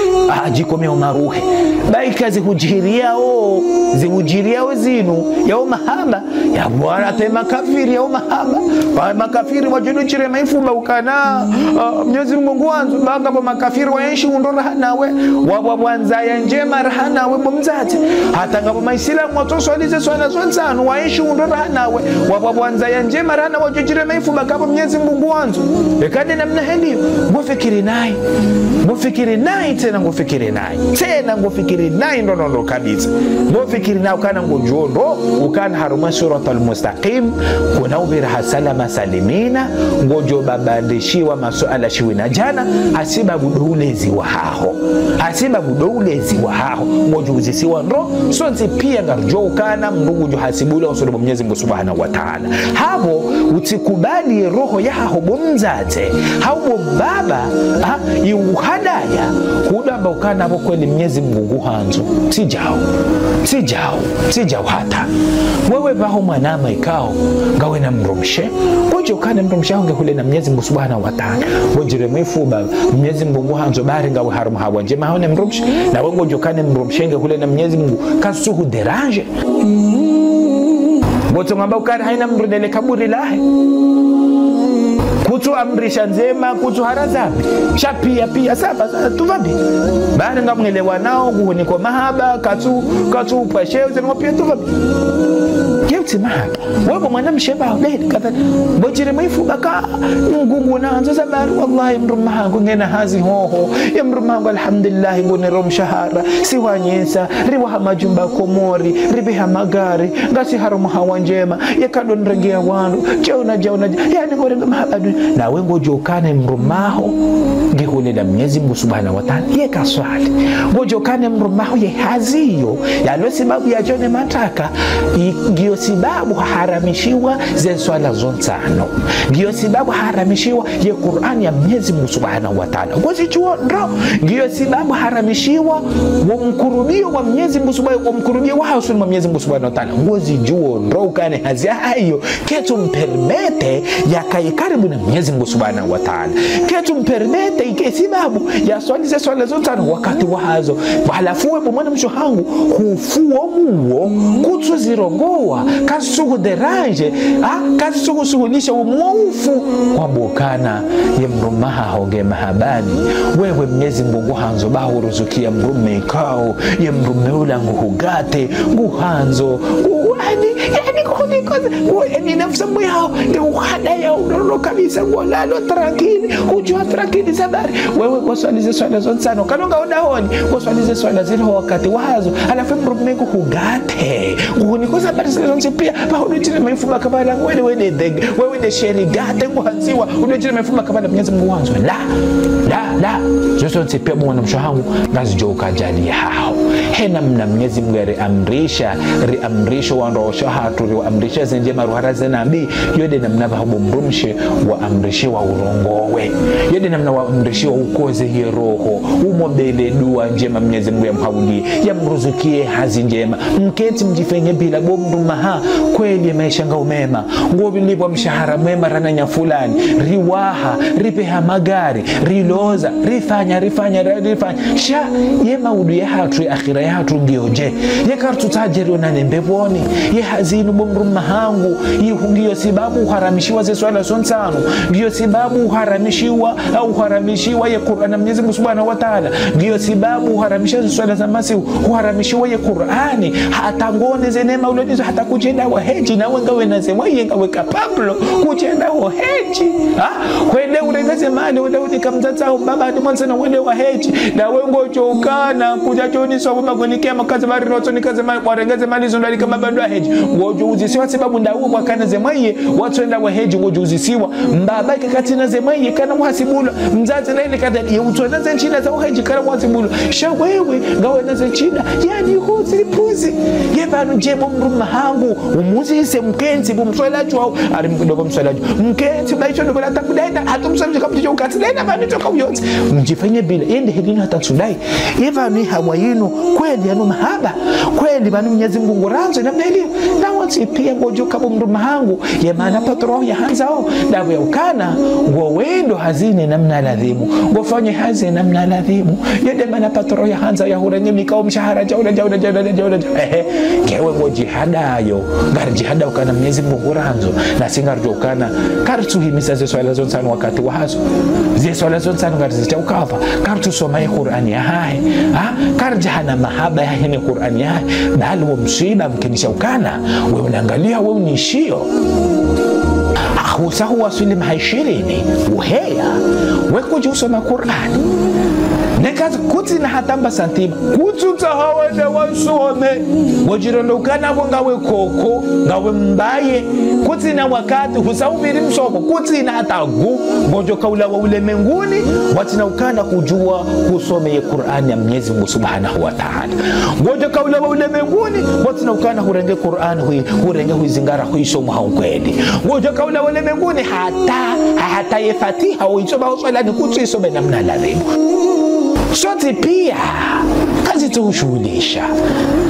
baika zihujiriao zinu yao mahaba ya bwana tema kafiri yao mahaba wa makafiri wajunu chire maifumba ukana Mwenyezi Mungu wanzu banga ba makafiri waenshi undora nawe wabwanza ya njema rahana we bomzaze hata ngabo maisilamu watoswalize swala zonzanu waenshi undora nawe wabwanza ya njema rahana wajujire maifumba kabo Mwenyezi Mungu wanzu ekade namna heli ngofikiri nai tena ngofikiri nai ndonono kabisa ngofikiri nai ukana ngojondo ukana haruma surat siratal mustaqim kuna ubira salama salimina ngojo babandishiwa masuala shiwina jana asibabu doulezi wa haho ngojo uzisiwa ndo sonzi pia ngarjokana mndugu jo hasibula usulubu Mwenyezi Mungu Subhanahu wa Ta'ala habo utikubali roho ya haho mzate haubo baba yuhadaya kudamba ukana hapo kweli Mwenyezi Mungu hanzo sijao hata wewe baho mwanama ikao ngawe na mrumshe ngojo kana mrumshe wange kule na Mwenyezi Mungu Subhanahu wa Ta'ala ngojire mwifu baba Mwenyezi Mungu hanzo bari ngawe harumu hawa njema haone mrumshe na wewe ngojo kana mrumshe nge kule na Mwenyezi Mungu kasuhu derange ngoto ngamba ukana haina mrudele kaburi lahe kutu amrisha nzema kutu harazabi pia saba tuvabi bana ngamwelewa nao guhuni kwa mahaba katu pasheo zengo pia tuvabi keuti mahaba wewe mwana msheba leo kadha bojire mwifu baka ngungu na anzo sabari wallahi mrumahangu ngena hazi hoho ya mrumahangu alhamdulillah ngone rom shahara siwanyesa riwa majumba komori ribiha magari ngasi harumu hawanjema yakadon rangia wandu jauna yani ngore mahaba na wengo jokane mrumaho ngihule na Mwenyezi Mungu Subhanahu wa Ta'ala yeka swali ngojokane mrumaho ye haziyo yalo sababu ya jone mataka ngiyo sababu haramishiwa ze swala zontano ngiyo sababu haramishiwa ye Qur'an ya Mwenyezi Mungu Subhanahu wa Ta'ala ngozi chuo ndo ngiyo sababu haramishiwa wa mkurubio wa Mwenyezi Mungu Subhanahu wa mkurubio wa hasul wa Mwenyezi Mungu Subhanahu wa Ta'ala ngozi juo ndo kane hazia hayo ketu mpermete ya karibu na Mwenyezi Mungu Subhanahu wa Ta'ala ketu mpermete ikesibabu ya swala zontano wakati wa hazo halafu wewe mwana mshohangu kufuo muo kutu zirongoa kasuhu deranje kasuhu suhulisha umwufu kwa bokana ye mrumaha hoge mahabani wewe Mwenyezi Mungu hanzo bahu ruzukia mrume kao ye mrume ula nguhugate nguhanzo yani kuhuni yani nafsa mwao ni uhada ya unoro kabisa ngolalo tranquili ujua tranquili sabari wewe kwa swalize swala zontano kanonga udahoni kwa swalize swala zile wakati wazo alafu mrume nguhugate nguhuni kwa sabari zonse pia bahu nitile mefuma kabala wewe de sheri gate nguhanziwa unetile mefuma kabala Mwenyezi Mungu wanzo la zonse pia mwana mshahangu ngazijoka jali hao hena mna Mwenyezi Mungu riamrisha wandosha hatu riamrisha zenjema ruharaze nabii yode namna babu mrumshe wa amrishe wa urongowe yode namna wa amrishe wa ukoze ye roho umobele dua njema Mwenyezi Mungu ya mhauli ya mruzukie hazi njema mketi mjifenge bila bomrumaha kweli maisha ngao mema ngobi lipo mshahara mema rananya fulani riwaha ripeha magari riloza rifanya sha ye maudu ya hatu ya akhira ya hatu ngioje ye kartu tajiri onane mbevoni ye hazinu bomrumahangu ngiyo sababu uharamishiwa ze swala sontano ngiyo sababu uharamishiwa ye Qur'an Mwenyezi Mungu Subhanahu wa Ta'ala ngiyo sababu uharamishiwa swala za masi uharamishiwa ye Qur'ani hata ngone ze neema ulodizo hata kujenda wa heji na wengawe na ze mwaye ngawe kapablo kujenda wa heji kwende urengeze mali wende udikamzatsa baba ni mwanza na wende wa heji na wengo chokana kuja choni so magonikia makaza mari roto nikaze mali warengeze mali zondali kama bando wa heji ngojo uzisiwa sababu ndawo mwakana ze mwaye watu enda wa heji ngojo uzisiwa mbaba kati na ze mwaye kana muhasibula mzazi na ile kada ya utwana za nchina za heji kana muhasibula sha wewe ngawe na ze nchina yani hozi puzi yebanu jebo mrumahangu umuzise mkenzi bumswelaji wao ari mkidogo mswelaji mkenzi baisho ndo kulata kudaida hatumswelaji kapiticho ukati daida bani toka uyoti mjifanye bila yende hedini hata tundai yebanu hawa yinu kweli yanu mahaba kweli banu Mwenyezi Mungu ngoranzo namna ile na wati pia ngojo kabo mrumahangu yemana patro ya hanzao dawe ukana ngowendo hazine namna ladhimu ngofanye hazi namna ladhimu yende mana patro ya hanza ya huranye mikao mshahara jauna kewe ngoji hadayo garji hada ukana Mwenyezi Mungu ngoranzo na singarjo ukana kartu himisa ze swala zontano wakati wahazo ze swala zontano garzi cha ukava kartu soma Qur'ani ya hai karja hana mahaba ya hene Qur'ani ya hai bali wa msiba mkinisha ukana wewe unaangalia wewe unishio husahu wasili mahashirini uheya weko jusoma Qur'ani nekazi kuti na hatamba santima kututsa hawene wasome wajirondokana ngawe koko ngawe mbaye kuti na wakati husaubiri msomo kuti na hatagu ngojo kaula wa ulemenguni watina ukana kujua kusome Qur'ani ya Mwenyezi Mungu Subhanahu wa Ta'ala. Ngojo kaula wa ulemenguni watina ukana hurenge Qur'ani hurenge huizingara huisoma haukweli. Ngojo kaula wa ulemenguni hata yefatiha huisoma haukweli ni kuti isome namna ladhimu. Sote pia kazi tushughulisha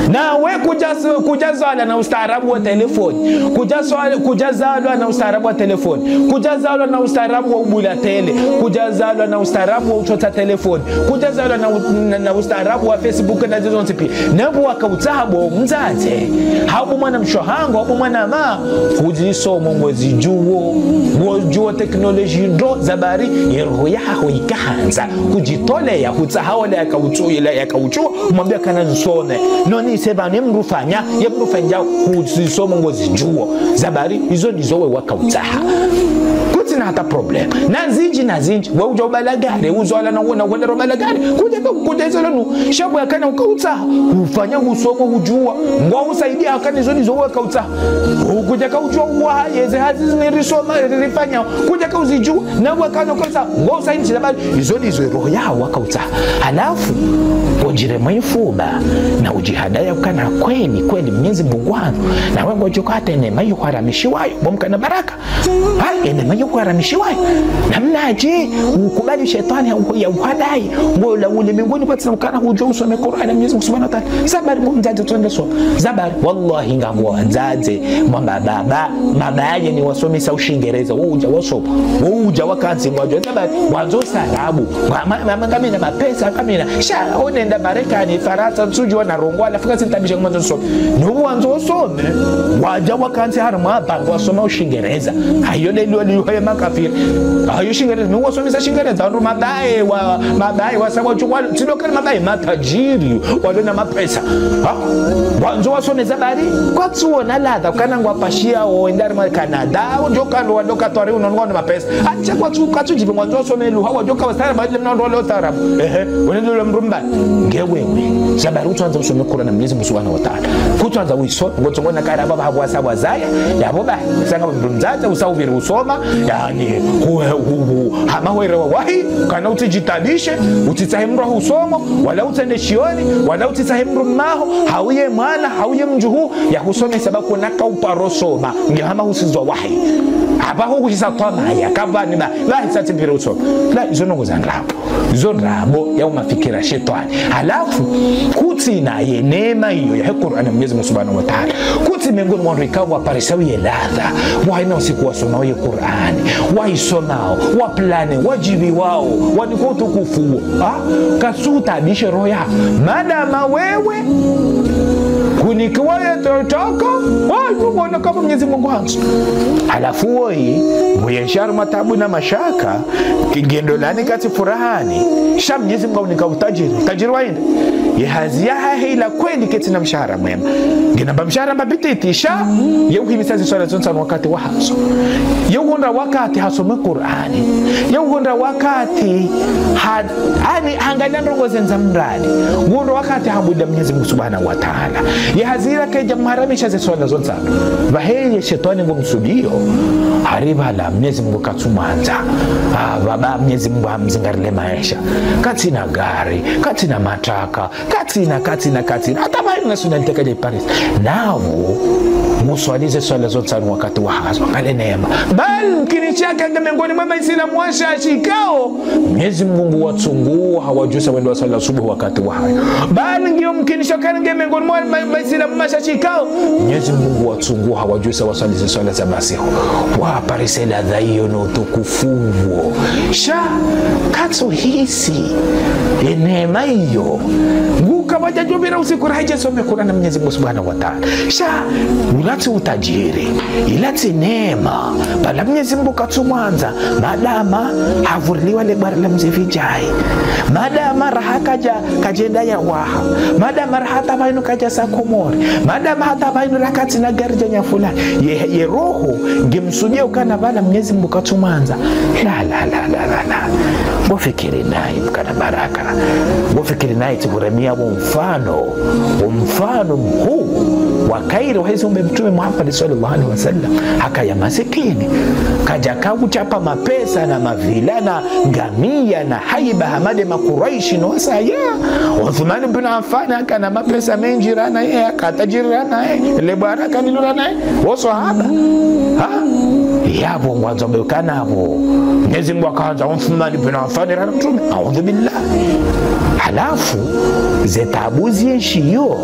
na we kujazala na ustaarabu wa telefoni, kujazalwa na ustaarabu wa telefoni, kujazalwa na ustaarabu wa ubulatele, kujazalwa na ustaarabu wa uchota telefoni, kujazalwa na ustaarabu wa Facebook na zonse pia nabo wakautabo mzaze hapo mwana mshohango hapo mwana ma kujisomo ngozi juo teknoloji ndo zabari yeroho yaho ikaanza kujitolea hawala yakauchua umwambia kana nsone noni sebane mrufanya kuzisomo ngozi juo zabari hizo ndizo we wakautaha kuti na hata problem na zinji we uja ubalagare uzoala na uona uenda robalagare kuja hizo lanu shabu ya kana ukautaha ufanya usomo ujua ngwa usaidia akani hizo ndizo we wakautaha kuja kaujua uwa yeze hazi zimerisoma rifanya kuja kauzijua na wakana ukautaha ngwa usaidi zabari hizo ndizo roho yao wakautaha. Halafu ujire maifuba na ujihadaya ukana kweli Mwenyezi Mungu wangu na wengo jokata enema yuko haramishiwayo bomkana baraka enema yuko haramishiwayo namnaje ukubali shetani ya uhadai ngola ule mbinguni pati na ukana hujua usome Qur'an ya Mwenyezi Mungu Subhanahu wa Ta'ala zabari mzazi tuende so zabari wallahi ngango wanzaze mwamba baba yaje ni wasomesa ushingereza uja wasopa uja wakanzi mwajo zabari wanzo sarabu mama ngamina mapesa kamina sha onenda Marekani Faransa tsujo na rongo alafika sitabisha kwa mwanzo no wanzo some waja wakanzi harama bango wasoma ushingereza hayo lelo liyo makafiri hayo shingereza no wasomesa shingereza ndo mabaye wasawa chukwa tidokana mabaye matajiri walona mapesa wanzo wasome zabari kwa tsuona ladha kana ngwapashia oendari ma Canada ujokando wadoka twari unongono mapesa acha kwa tsujibe wanzo wasome lu hawa joka wasara baadhi mnando lo tarabu wenendo mrumba ngewewe zabari utwanza usome Qur'an na Mwenyezi Mungu Subhanahu wa Ta'ala kutwanza uisome ngotongona kara baba habu wasabwa zaya yabo ba sanga mrumzaza usawubiri usoma yani hamawere wahi kana utijitadishe utitahimro usomo wala utende shioni wala utitahimro maho hauye mwana hauye mjuhu ya kusome sababu naka uparosoma ngehama usizwa wahi abaho kujisatoma ya kabani ba la hisati biro usoma la izonongo zangrabo zonrabo ya umafikira shetani. Halafu kuti na yenema hiyo ya Qur'an ya Mwenyezi Mungu Subhanahu wa Ta'ala kuti miongoni mwa rikabu aparishawi ya ladha waina usiku wasoma hiyo Qur'an waisomao waplane wajibi wao wanikuwa tukufu kasuta bishe roya madama wewe kunikiwa yatotoka wana kama Mwenyezi Mungu hansu. Halafu woi muyensharu matabu na mashaka kigendolani kati furahani sha Mwenyezi Mungu unika utajiri wainde yehazia hila kweli keti na mshahara mwema ginamba mshahara mbabititisha yeuhimisazi swala zonsa wakati wa haso yeuhunda wakati hasome Qur'ani yeuhunda wakati ani angalia ndongo zenza mradi ngundo wakati habuda Mwenyezi Mungu Subhanahu wa Ta'ala yehazira keja mharamisha ze swala zonsa baheye shetani ngomsudio hariba la Mwenyezi Mungu katsumanza baba Mwenyezi Mungu hamzingarile maisha katina gari katina mataka katina hata bali nasunaliteka je Paris nao muswalize swala zote wakati wa hazo kale neema bali mkini chake ngamiongoni mwa Waislamu washa shikao Mwenyezi Mungu watungua hawajusa wendo wa swala subuhi wakati wa hayo bali ngio mkini shakani ngamiongoni mwa Waislamu washa shikao Mwenyezi Mungu watungua hawajusa waswalize swala za masihu wa Paris la dhaiyo no tukufuwo sha katso hisi neema hiyo nguka wajajubira usiku raije some Qur'an na Mwenyezi Mungu Subhanahu wa Ta'ala sha ilati utajiri, ilati neema bala Mwenyezi Mungu katumwanza madama havuriliwa le bara la mzivijai, madama raha kajenda ya waha, madama raha hata bainu kaja sakomori, madama hata bainu rakati na garja nya fulani ye roho ngimsujia ukana bala Mwenyezi Mungu katumwanza la bofikiri naye mkana baraka, bofikiri naye tiburamia mfano huu wa kairo hizo Mtume Muhammad sallallahu alaihi wasallam hakaya masikini kaja kauchapa mapesa na mavila na ngamia na haiba hamade makuraishi no saya Uthman ibn Affan akana mapesa mengi rana yeye akatajirana ile baraka nilorana wasahaba yabo mwanzo mbekana hapo Mwenyezi Mungu akaanza Uthman ibn Affan rana Mtume a'udhu billah. Halafu zetabuzi yeshiyo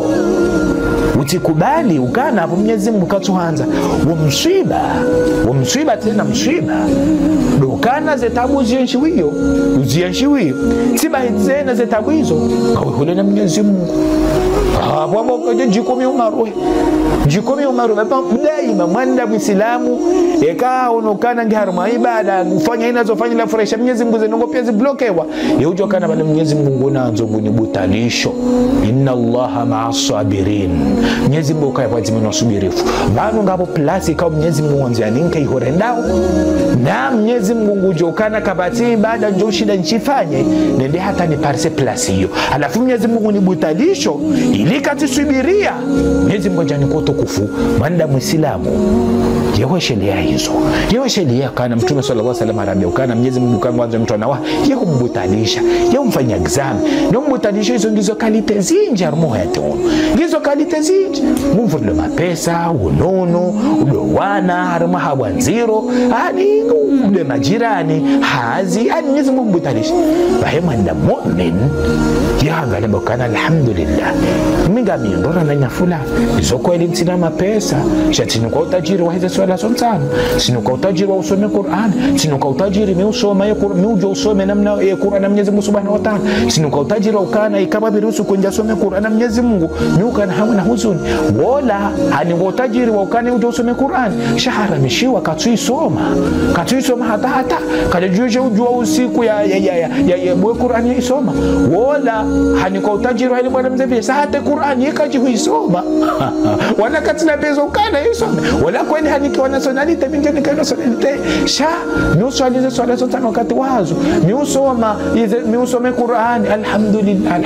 utikubali ukana hapo Mwenyezi Mungu katuanza umsiba tena msiba dokana zetabu zienshiwiyo tiba tena zetabu hizo kawihule na Mwenyezi Mungu hapo kwa jikomi umaru baba daima mwanda Muislamu eka unokana ngarma ibada kufanya inazofanya la furahisha Mwenyezi Mungu zenongo pia ziblokewa yejo kana bana Mwenyezi Mungu naanzo kunibutalisho inna Allaha ma'as sabirin Mwenyezi Mungu kaya kwa timu nasubirifu bado ngapo plus kwa Mwenyezi Mungu anzia ninka ihorendao na Mwenyezi Mungu jokana kabati ibada ndio shida nchifanye nende hata ni parse plus hiyo alafu Mwenyezi Mungu nibutalisho ili katisubiria Mwenyezi Mungu jani kwa tukufu mwanda Muislamu yewe sheria hizo yewe sheria kana Mtume sallallahu alaihi wasallam arabia kana Mwenyezi Mungu kama mwanzo mtu anawa yeye kumbutalisha yeye mfanya exam ndio mbutalisha hizo ndizo kalite zinji armoha yetu ndizo kalite zinji mumvule mapesa unono udowana harma hawanziro ani ule majirani hazi ani Mwenyezi Mungu mbutalisha bahema nda mu'min yanga lebo kana alhamdulillah minga miondora na nyafula izoko elimtina mapesa shatini kwa utajiri wa hizo swala sontano sino kwa utajiri wa usome Qur'an sino kwa utajiri miusoma miujo usome namna ya Qur'an na Mwenyezi Mungu Subhanahu wa Ta'ala sino kwa utajiri wa ukana ikaba biruhusu kunja some Qur'an na Mwenyezi Mungu nyuka na hamu na huzuni wala hani utajiri wa ukana ujo usome Qur'an shahara mishiwa katuisoma hata kalejuje ujua usiku ya bwe Qur'an isoma wala hani kwa utajiri wa ile bwana mzee hata Qur'an yekaji huisoma wala katina bezo kana isoma wala kwani hani kwa nationality bingine kana nationality sha miuswalize swala zote wakati wazo miusome Qur'an alhamdulillah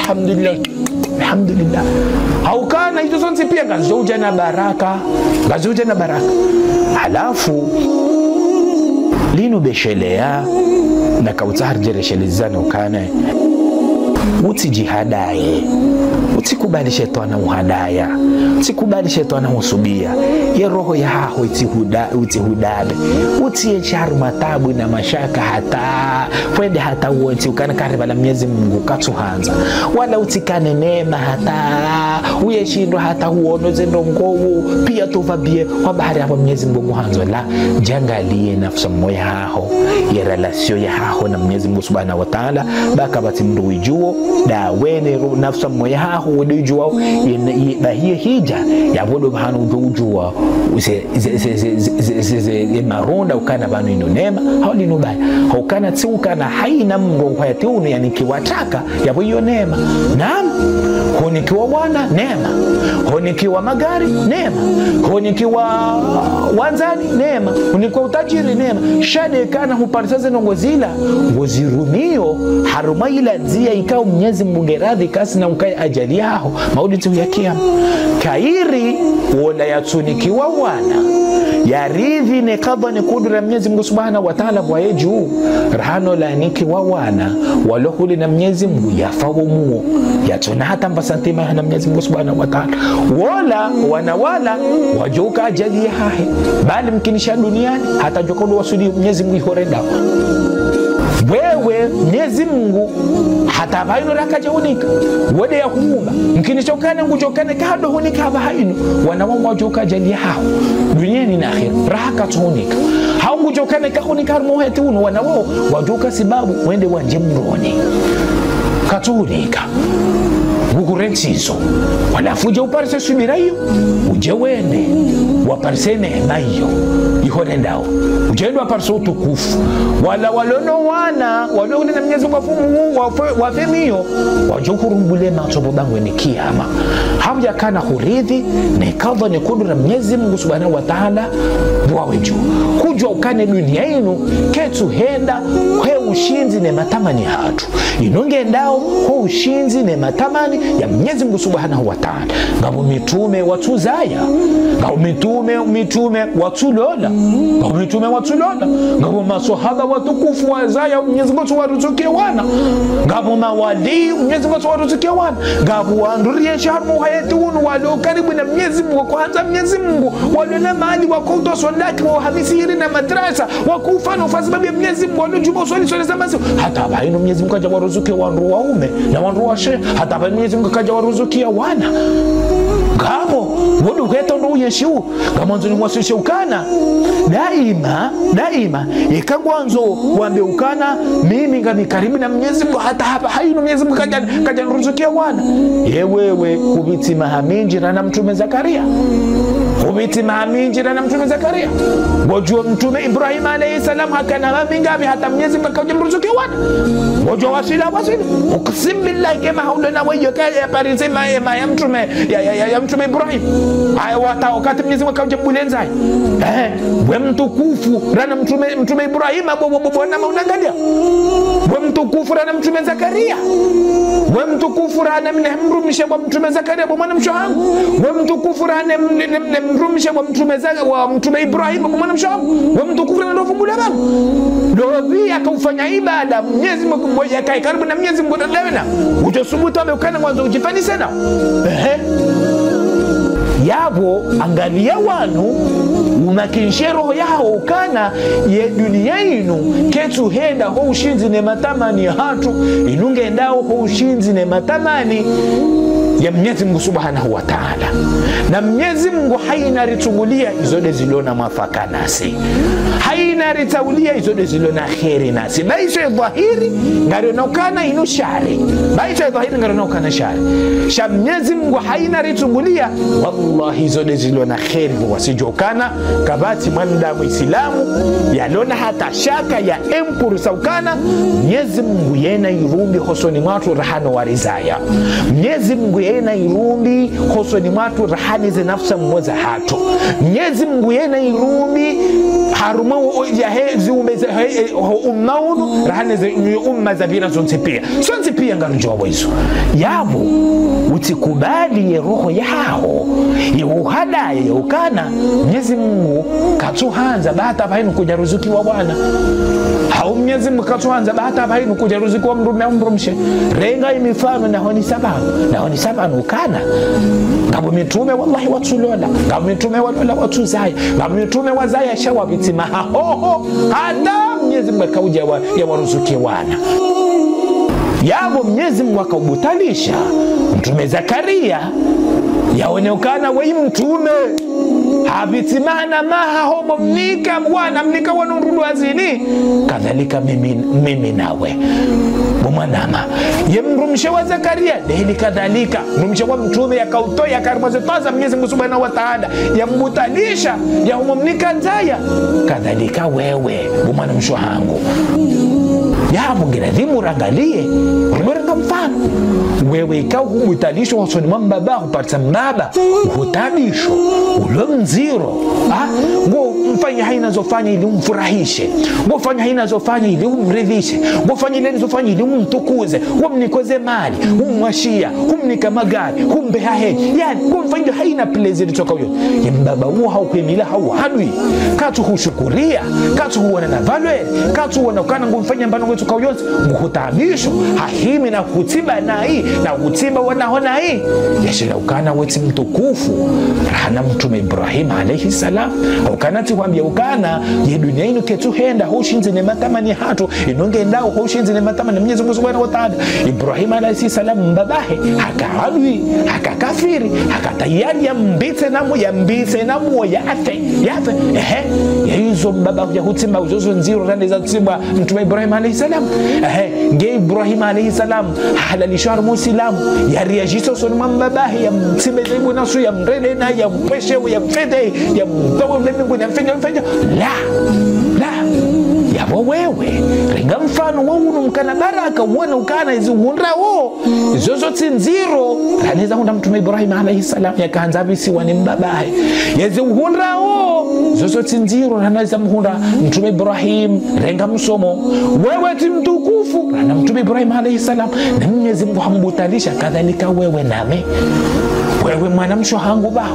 au kana hizo zote pia gazoja na baraka halafu lino beshelea na kautahar jereshelizana ukane utijihadaye utikubali shetani uhadaya utikubali shetani usubia ye roho ya haho utihudade utiyecharu matabu na mashaka hata uoti ukana kariba na Mwenyezi Mungu katuhanza wala utikane neema hata uyeshindwa hata uonoze ndongowo pia tuvabie kwa bahari hapo Mwenyezi Mungu hanzo la jangalie nafsi moya haho ya relasio ya haho na Mwenyezi Mungu Subhanahu wa Ta'ala baka bati mdu ijuo da wene nafsi moya haho udijua bahie hija ya bodo bahanu ujua ze marunda ukana banu inonema hauli nubaya ukana tiukana haina mgo kwa yatiunu yani kiwataka ya hiyo neema naam honikiwa bwana neema honikiwa magari neema honikiwa wanzani neema honikiwa utajiri neema shade kana huparisaze nongozila ngozirumio harumaila nzia ikao Mwenyezi Mungu radhi kasi na ukai ajali yao maudi tu ya kiyama kairi wala yatunikiwa wana yaridhi ne kadha ni kudura Mwenyezi Mungu Subhanahu wa Ta'ala kwa yeju rahano la niki wa wana walohuli na Mwenyezi Mungu yafawomuo yatuna hata mbasantima na Mwenyezi Mungu Subhanahu wa Ta'ala wala wajoka ajali ya hahe bali mkinisha duniani hata jokodo wasudi Mwenyezi Mungu ihorenda wewe Mwenyezi Mungu hata baino rakaje unika wode ya kuumba mkinichokana ngujokane kado hunika baino wanawangu wajoka ajali hao duniani na akhira raka tunika hao ngujokane kahunika mohe tunu wanawao wajoka sababu wende wanje mroni katunika bukurentsizo wala fuje uparse subira hiyo uje wene waparse neema hiyo ihone ndao uje ndo aparse utukufu wala walono wana walona Mwenyezi Mungu afumu wafemio wajokurumbule masobo bangwe ni kiyama hamja kana huridhi ne kadha ne kudura Mwenyezi Mungu Subhanahu wa Ta'ala bwawe juu kujwa ukane dunia inu ketu henda kwe ushinzi ne matamani hatu inonge ndao kwa ushinzi ne matamani ya Mwenyezi Mungu Subhanahu wa Ta'ala ngabo mitume watuzaya ngabo mitume watulola ngabo mitume watulola ngabo maswahaba watukufu wazaya Mwenyezi Mungu waruzukie wana ngabo mawali Mwenyezi Mungu waruzukie wana ngabo andurie shahamu hayatunu walo karibu na Mwenyezi Mungu kwanza Mwenyezi Mungu walo na mali wakuto sondaki wa hamisiri na madrasa wakufano kwa sababu ya Mwenyezi Mungu walo juma swali za mazi hata baino Mwenyezi Mungu kaja waruzukie wandu waume na wandu washe hata baino Mwenyezi Mungu kaja waruzukie wana ngabo wodu kweto ndo yeshu ngamonzo ni mwasishe ukana daima ikagwanzo wambe ukana mimi ngami karibu na Mwenyezi Mungu hata hapa haino Mwenyezi Mungu kaja ruzukia wana yewewe kubiti mahaminjira na mtume Zakaria wajua mtume Ibrahim alayhi salam hakana mamingabi hata Mwenyezi Mungu kaja ruzukia wana wajua wasila uqsim billahi kama haulana wajaka ya parisema ya mtume ya mtume Ibrahim haya wakati Mwenyezi Mungu kaja bulenzai we mtukufu rana mtume Ibrahim bwana maunangalia we mtukufu rana mtume Zakaria we mtukufu rana mrumisha kwa mtume Zakaria bwana mshahangu we mtukufu rana mrumisha kwa mtume Ibrahim bwana mshahangu we mtukufu rana ndo fungula baba ndio akaufanya ibada Mwenyezi Mungu mmoja kai karibu na Mwenyezi Mungu tadawena ujosubutu amekana mwanzo ujifani sana yabo angalia wanu umakinshe roho yao ukana ye dunia inu ketu henda ho ushinzi ne matamani hatu inunge ndao ho ushinzi ne matamani ya Mwenyezi Mungu Subhanahu wa Ta'ala na Mwenyezi Mungu haina ritungulia izode zilona mafaka nasi haina ritaulia izode zilona kheri nasi baisha dhahiri ngarona ukana inu shari baisha dhahiri ngarona ukana shari sha Mwenyezi Mungu haina ritungulia wallahi izode zilona kheri wasijokana kabati mwanda muislamu yalona hata shaka ya empuru saukana Mwenyezi Mungu yena irumbi hosoni mwatu rahano warizaya Mwenyezi Mungu yena irumbi hosoni mwatu rahani ze nafsa mmoza hatu Mwenyezi Mungu yena irumbi haruma ya hezi ummaunu rahani ze umma zabira zonzi pia ngarujwa wizo yabo utikubali roho yao yuhada yukana Mwenyezi Mungu katuhanza bahata bainu kuja ruzuki wa bwana hau Mwenyezi Mungu katuhanza bahata bainu kuja ruzuki wa mrumshe renga imifano na honi sababu ukana ngabo mitume wallahi watulola ngabo mitume walola watuzaya ngabo mitume wazaya shawa bitima hoho hata Mwenyezi Mungu kauja ya waruzuki wana yabo Mwenyezi Mungu akaubutalisha mtume Zakaria yaonekana wewe mtume habitimana maha homo mnika bwana mnika wanurulu azini kadhalika mimi nawe mwanama yemrumshe wa Zakaria dehili kadhalika mrumshe wa mtume yakautoya karimazetaza Mwenyezi Mungu Subhanahu wa Ta'ala yambutalisha ya homo mnika nzaya kadhalika wewe mwana mshohangu ya mungiradhimu rangalie rumeranga mfano wewe ikao humutalisho wasoni mbaba hupata mbaba hutabisho ulo mziro ngo mfanya haina zofanya ili umfurahishe ngo fanya haina zofanya ili umridhishe ngo fanya ile zofanya ili umtukuze umnikoze mali umwashia umnika magari kumbe hahe yani ngo mfanya haina pleasure toka huyo mbaba huo haukwemila hauhadwi katu hushukuria katu huona na value katu huona kana ngo mfanya mbano wetu kwa yote muhutabisho hahimi na kutiba na hii na kutiba wanahona hii yashila ukana weti mtukufu rahana mtume Ibrahim alayhi salam ukana tiwambia ukana ye dunia inu ketu henda hushinzi ne matamani hatu inonge ndao hushinzi ne matamani Mwenyezi Mungu Subhanahu wa Ta'ala Ibrahim alayhi salam mbabahe hakaadwi hakakafiri hakatayari ya mbite na moya yafe hizo mbaba ya hutima uzozo nziro rande za tiba mtume Ibrahim alayhi salam nge Ibrahim alayhi salam halalishwa Muislamu ya reajiso son mambabahi ya msibe zebu nasu ya mrele na ya mpeshe ya mfede ya mbawo mlemingu ya mfenja la yabo wewe renga mfano wonu mkana baraka uona ukana izi unrawo zozo tsinziro kaneza hunda mtume Ibrahim alayhi salam yakaanza bisiwa ni mbabahi yezi unrawo zozo tsinziro kaneza mhunda mtume Ibrahim renga msomo wewe timtukufu na mtume Ibrahim alayhi salam na Mwenyezi Mungu hambutalisha kadhalika wewe name wewe mwanamsho hangu ba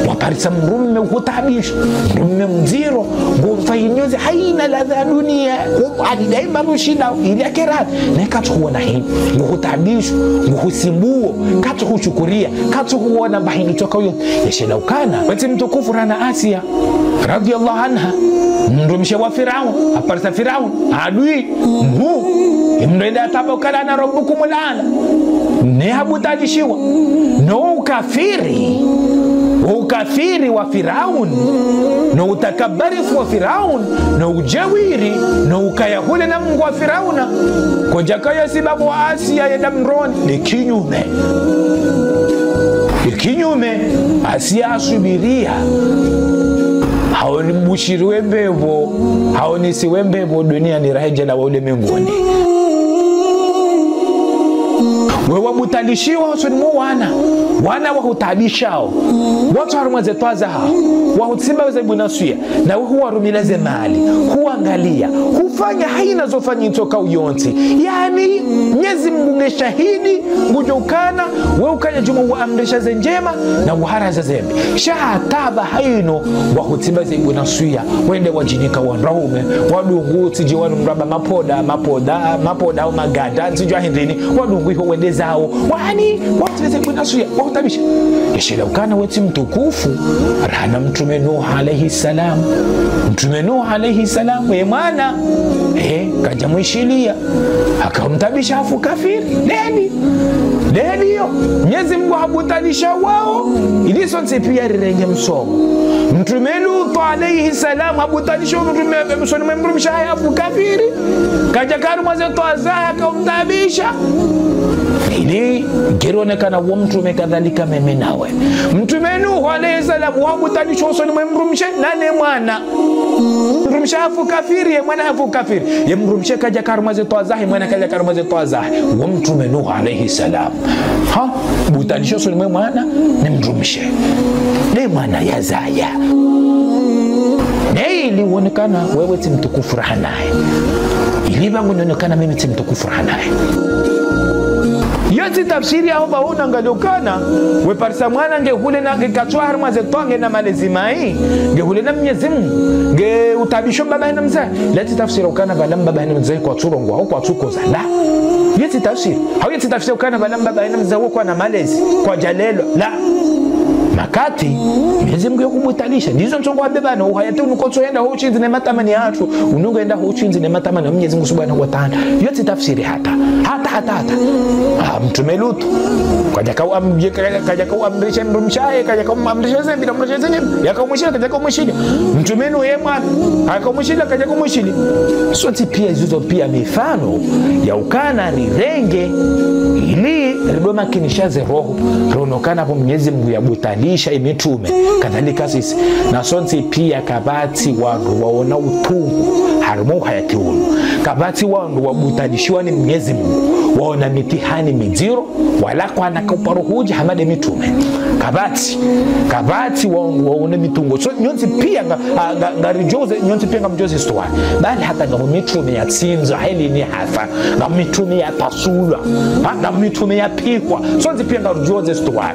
waparisa mrume ukutabisha mrume mziro ngumfainyoze haina ladha dunia hadi daima rushida ili akera nekatuona hii ngukutabisha ngukusimbuo katukuchukuria katukuona bahini toka huyo yeshela ukana wati mtukufu rana Asia radiyallahu anha mrumshe wa Firaun aparisa Firaun adui imrenda atabokana na rabbukumul ala ne habutalishiwa no ukafiri wa Firaun no utakabarifu wa Firaun no ujawiri no ukayahule na Mungu wa Firauna koja kaya sababu wa Asia ya damroni ni kinyume Asia asubiria haoni mbushiri wembevo haoni si wembevo dunia ni raheje la wale mengoni wewe mutalishiwa usoni wana wa hutabishao watu harumwaze twaza wa hutsimba weze bunasuya na huwa rumileze mali huangalia hufanya haina zofanya itoka uyonti yani Mwenyezi Mungu shahidi ngujokana wewe ukanya juma uamrisha njema na uharaza zembe shahataba haino wa hutsimba weze bunasuya wende wajinika wanraume wadungu tije wanu mraba mapoda au magada tije hindini wadungu hiyo wende zao wani watu weze bunasuya wahutabisha yeshela ukana weti mtukufu rana mtume Nuh alayhi salam ye mwana kaja mwishilia akamtabisha afu kafiri deni yo Mwenyezi Mungu habutalisha wao iliso pia rirenge msomo mtume Lut alayhi salam habutalisha mtume msoni mrumsha afu kafiri kaja karu mwaze toazaya akamtabisha ili geronekana wa mtume kadhalika meme nawe mtume Nuh alayhi salam habutalisha usoni mrumsha nane mwana mrumsha afu kafiri ye mwana afu kafiri ye mrumsha kaja karu mwaze toazaya mwana kaja karu mwaze toazaya wa mtume Nuh alayhi salam butalisha usoni mwana ni mrumsha ne mwana yazaya ili uonekana wewe timtukufu rahanaye ili bangu nionekana mimi timtukufu rahanaye yote tafsiri au baona ngalokana we parisa mwana ngehule na ngekatwa harma zetonge na malezi mai ngehule na Mwenyezi Mungu nge utabisho baba ina mzee leti tafsiri ukana balam baba ina mzee kwa turongo au kwa tukoza la yote tafsiri au yote tafsiri ukana balam baba ina mzee kwa na malezi kwa jalelo la makati Mwenyezi Mungu yakubutalisha ndizo mchongo wa beba na uhayati unukotoenda ho chinzi ne matamani yatu unungoenda ho chinzi ne matamani Mwenyezi Mungu Subhanahu wa Ta'ala yote tafsiri hata mtume Lut kaja amrisha mrumshaye kaja amrisha zembi amrisha zembi yakamwishia kaja kumwishia mtume Nuh yema akamwishia kaja kumwishia sote pia hizo pia mifano ya ukana ni renge ili ridoma kinishaze roho ronokana hapo Mwenyezi Mungu yabutalisha imitume kadhalika sisi na sonti pia kabati wangu waona utungu harimo hayati ulu kabati wangu wabutalishiwa ni Mwenyezi Mungu waona mitihani miziro wala kwa nakuparo huji hamade mitume kabati wangu waona mitungo so nyonzi pia ngarijoze nyonzi pia ngamjoze stoa bali hata ngamu mitume ya tsinza heli ni hafa ngamu mitume ya pasula ngamu mitume ya pikwa sonzi pia ngarijoze stoa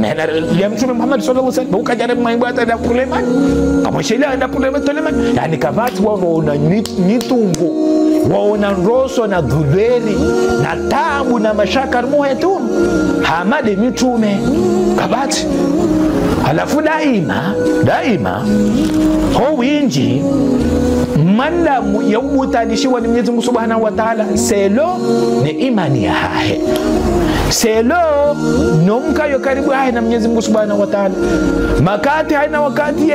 mena ya mtume Muhammad sallallahu alaihi wasallam ukajaribu maibata na Suleiman kama sheria na Suleiman yani kabati waona mitungo waona roso na dhuleli na tabu na mashaka muhetu hamade mitume kabati halafu daima ho winji manda yaubutalishiwa ni Mwenyezi Mungu Subhanahu wa Ta'ala selo ni imani ya hahe selo nomka yo karibu na Mwenyezi Mungu Subhanahu wa Ta'ala. Makati haina wakati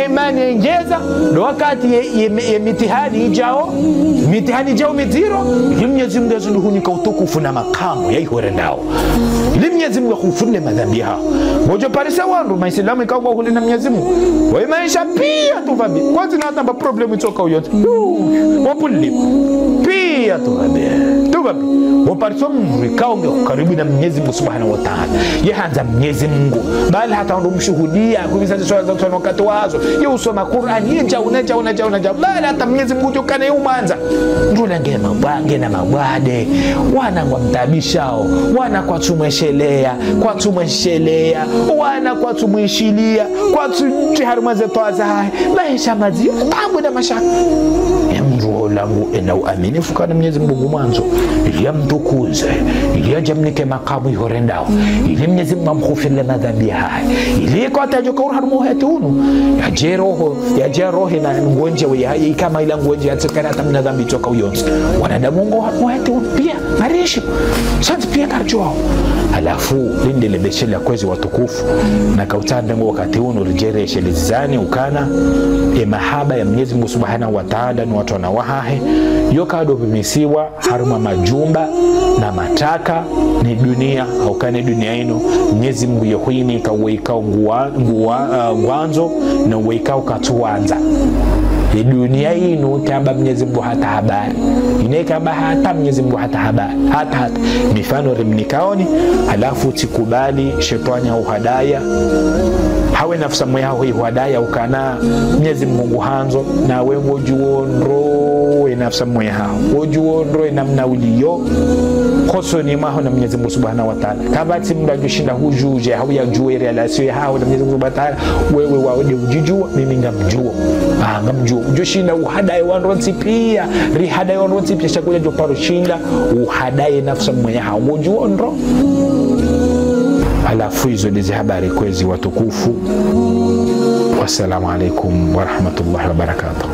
imani njeza ndo wakati ya mitihani ijao mitiro Mwenyezi Mungu azunduhunika utukufu na makamu ya ihorendao Mwenyezi Mungu akufule madhambi hao. Ngoja parisa wandu maislamu ikawa huli na Mwenyezi Mungu wa maisha pia tuvabi kwanza na hata problem itoka uyote wapuli pia tuvabi waparisa mrikao karibu na Mwenyezi Mungu Subhanahu wa Ta'ala. Yahanza Mwenyezi Mungu bali hata ndo mshuhudia kubisa swala za wakati wazo ye usoma Qur'an ye unaja bali hata Mwenyezi Mungu jokane umanza ndula ngema bange na mabwade wana kwa mtabishao wana kwa tumweshelea wana kwa tumwishilia kwa tuharmaze toaza maisha mazi tabu na mashaka mro langu ena uaminifu kana Mwenyezi Mungu mwanzo ili amtukuze ili ajamnike makamu ihorendao ili Mwenyezi Mungu amkhufile madhambi haya ili kwa tajoka urhamu hetunu ya roho na ngonje we kama ila ngonje atakana hata mnadhambi toka uyonzi wanadamu ngo hapo hetunu pia marisho sasa pia karjua alafu lindele beshela kwezi watukufu na kautanda ngo wakati uno rijereshe lizani ukana mahaba ya Mwenyezi Mungu Subhanahu wa Ta'ala ni watu wanawahahe yokado vimisiwa haruma majumba na mataka ni dunia au kane dunia ino Mwenyezi Mungu yohini kawekao ngwanzo na uwekao katuanza dunia ino kamba Mwenyezi Mungu hata habari inekamba hata Mwenyezi Mungu hata habari hata mifano rimnikaoni alafu tikubali shetani au hadaya hawe nafsa moya hao hadaya ukana Mwenyezi Mungu hanzo na wengo juondro nafsa moya hao ojuondro namna uliyo koso ni maho na Mwenyezi Mungu Subhanahu wa Ta'ala kabati mndu ajushinda hujuje hau ya jua relation hao na Mwenyezi Mungu Subhanahu wa Ta'ala wewe waode ujijua mimi ngamjua ujushinda uhadai wanronsi pia rihadai wanronsi pia chakuja joparo shinda uhadai nafsa moya hao ojuondro alafu hizo ndizi habari kwezi watukufu. Wassalamu alaikum wa rahmatullahi wa barakatuh.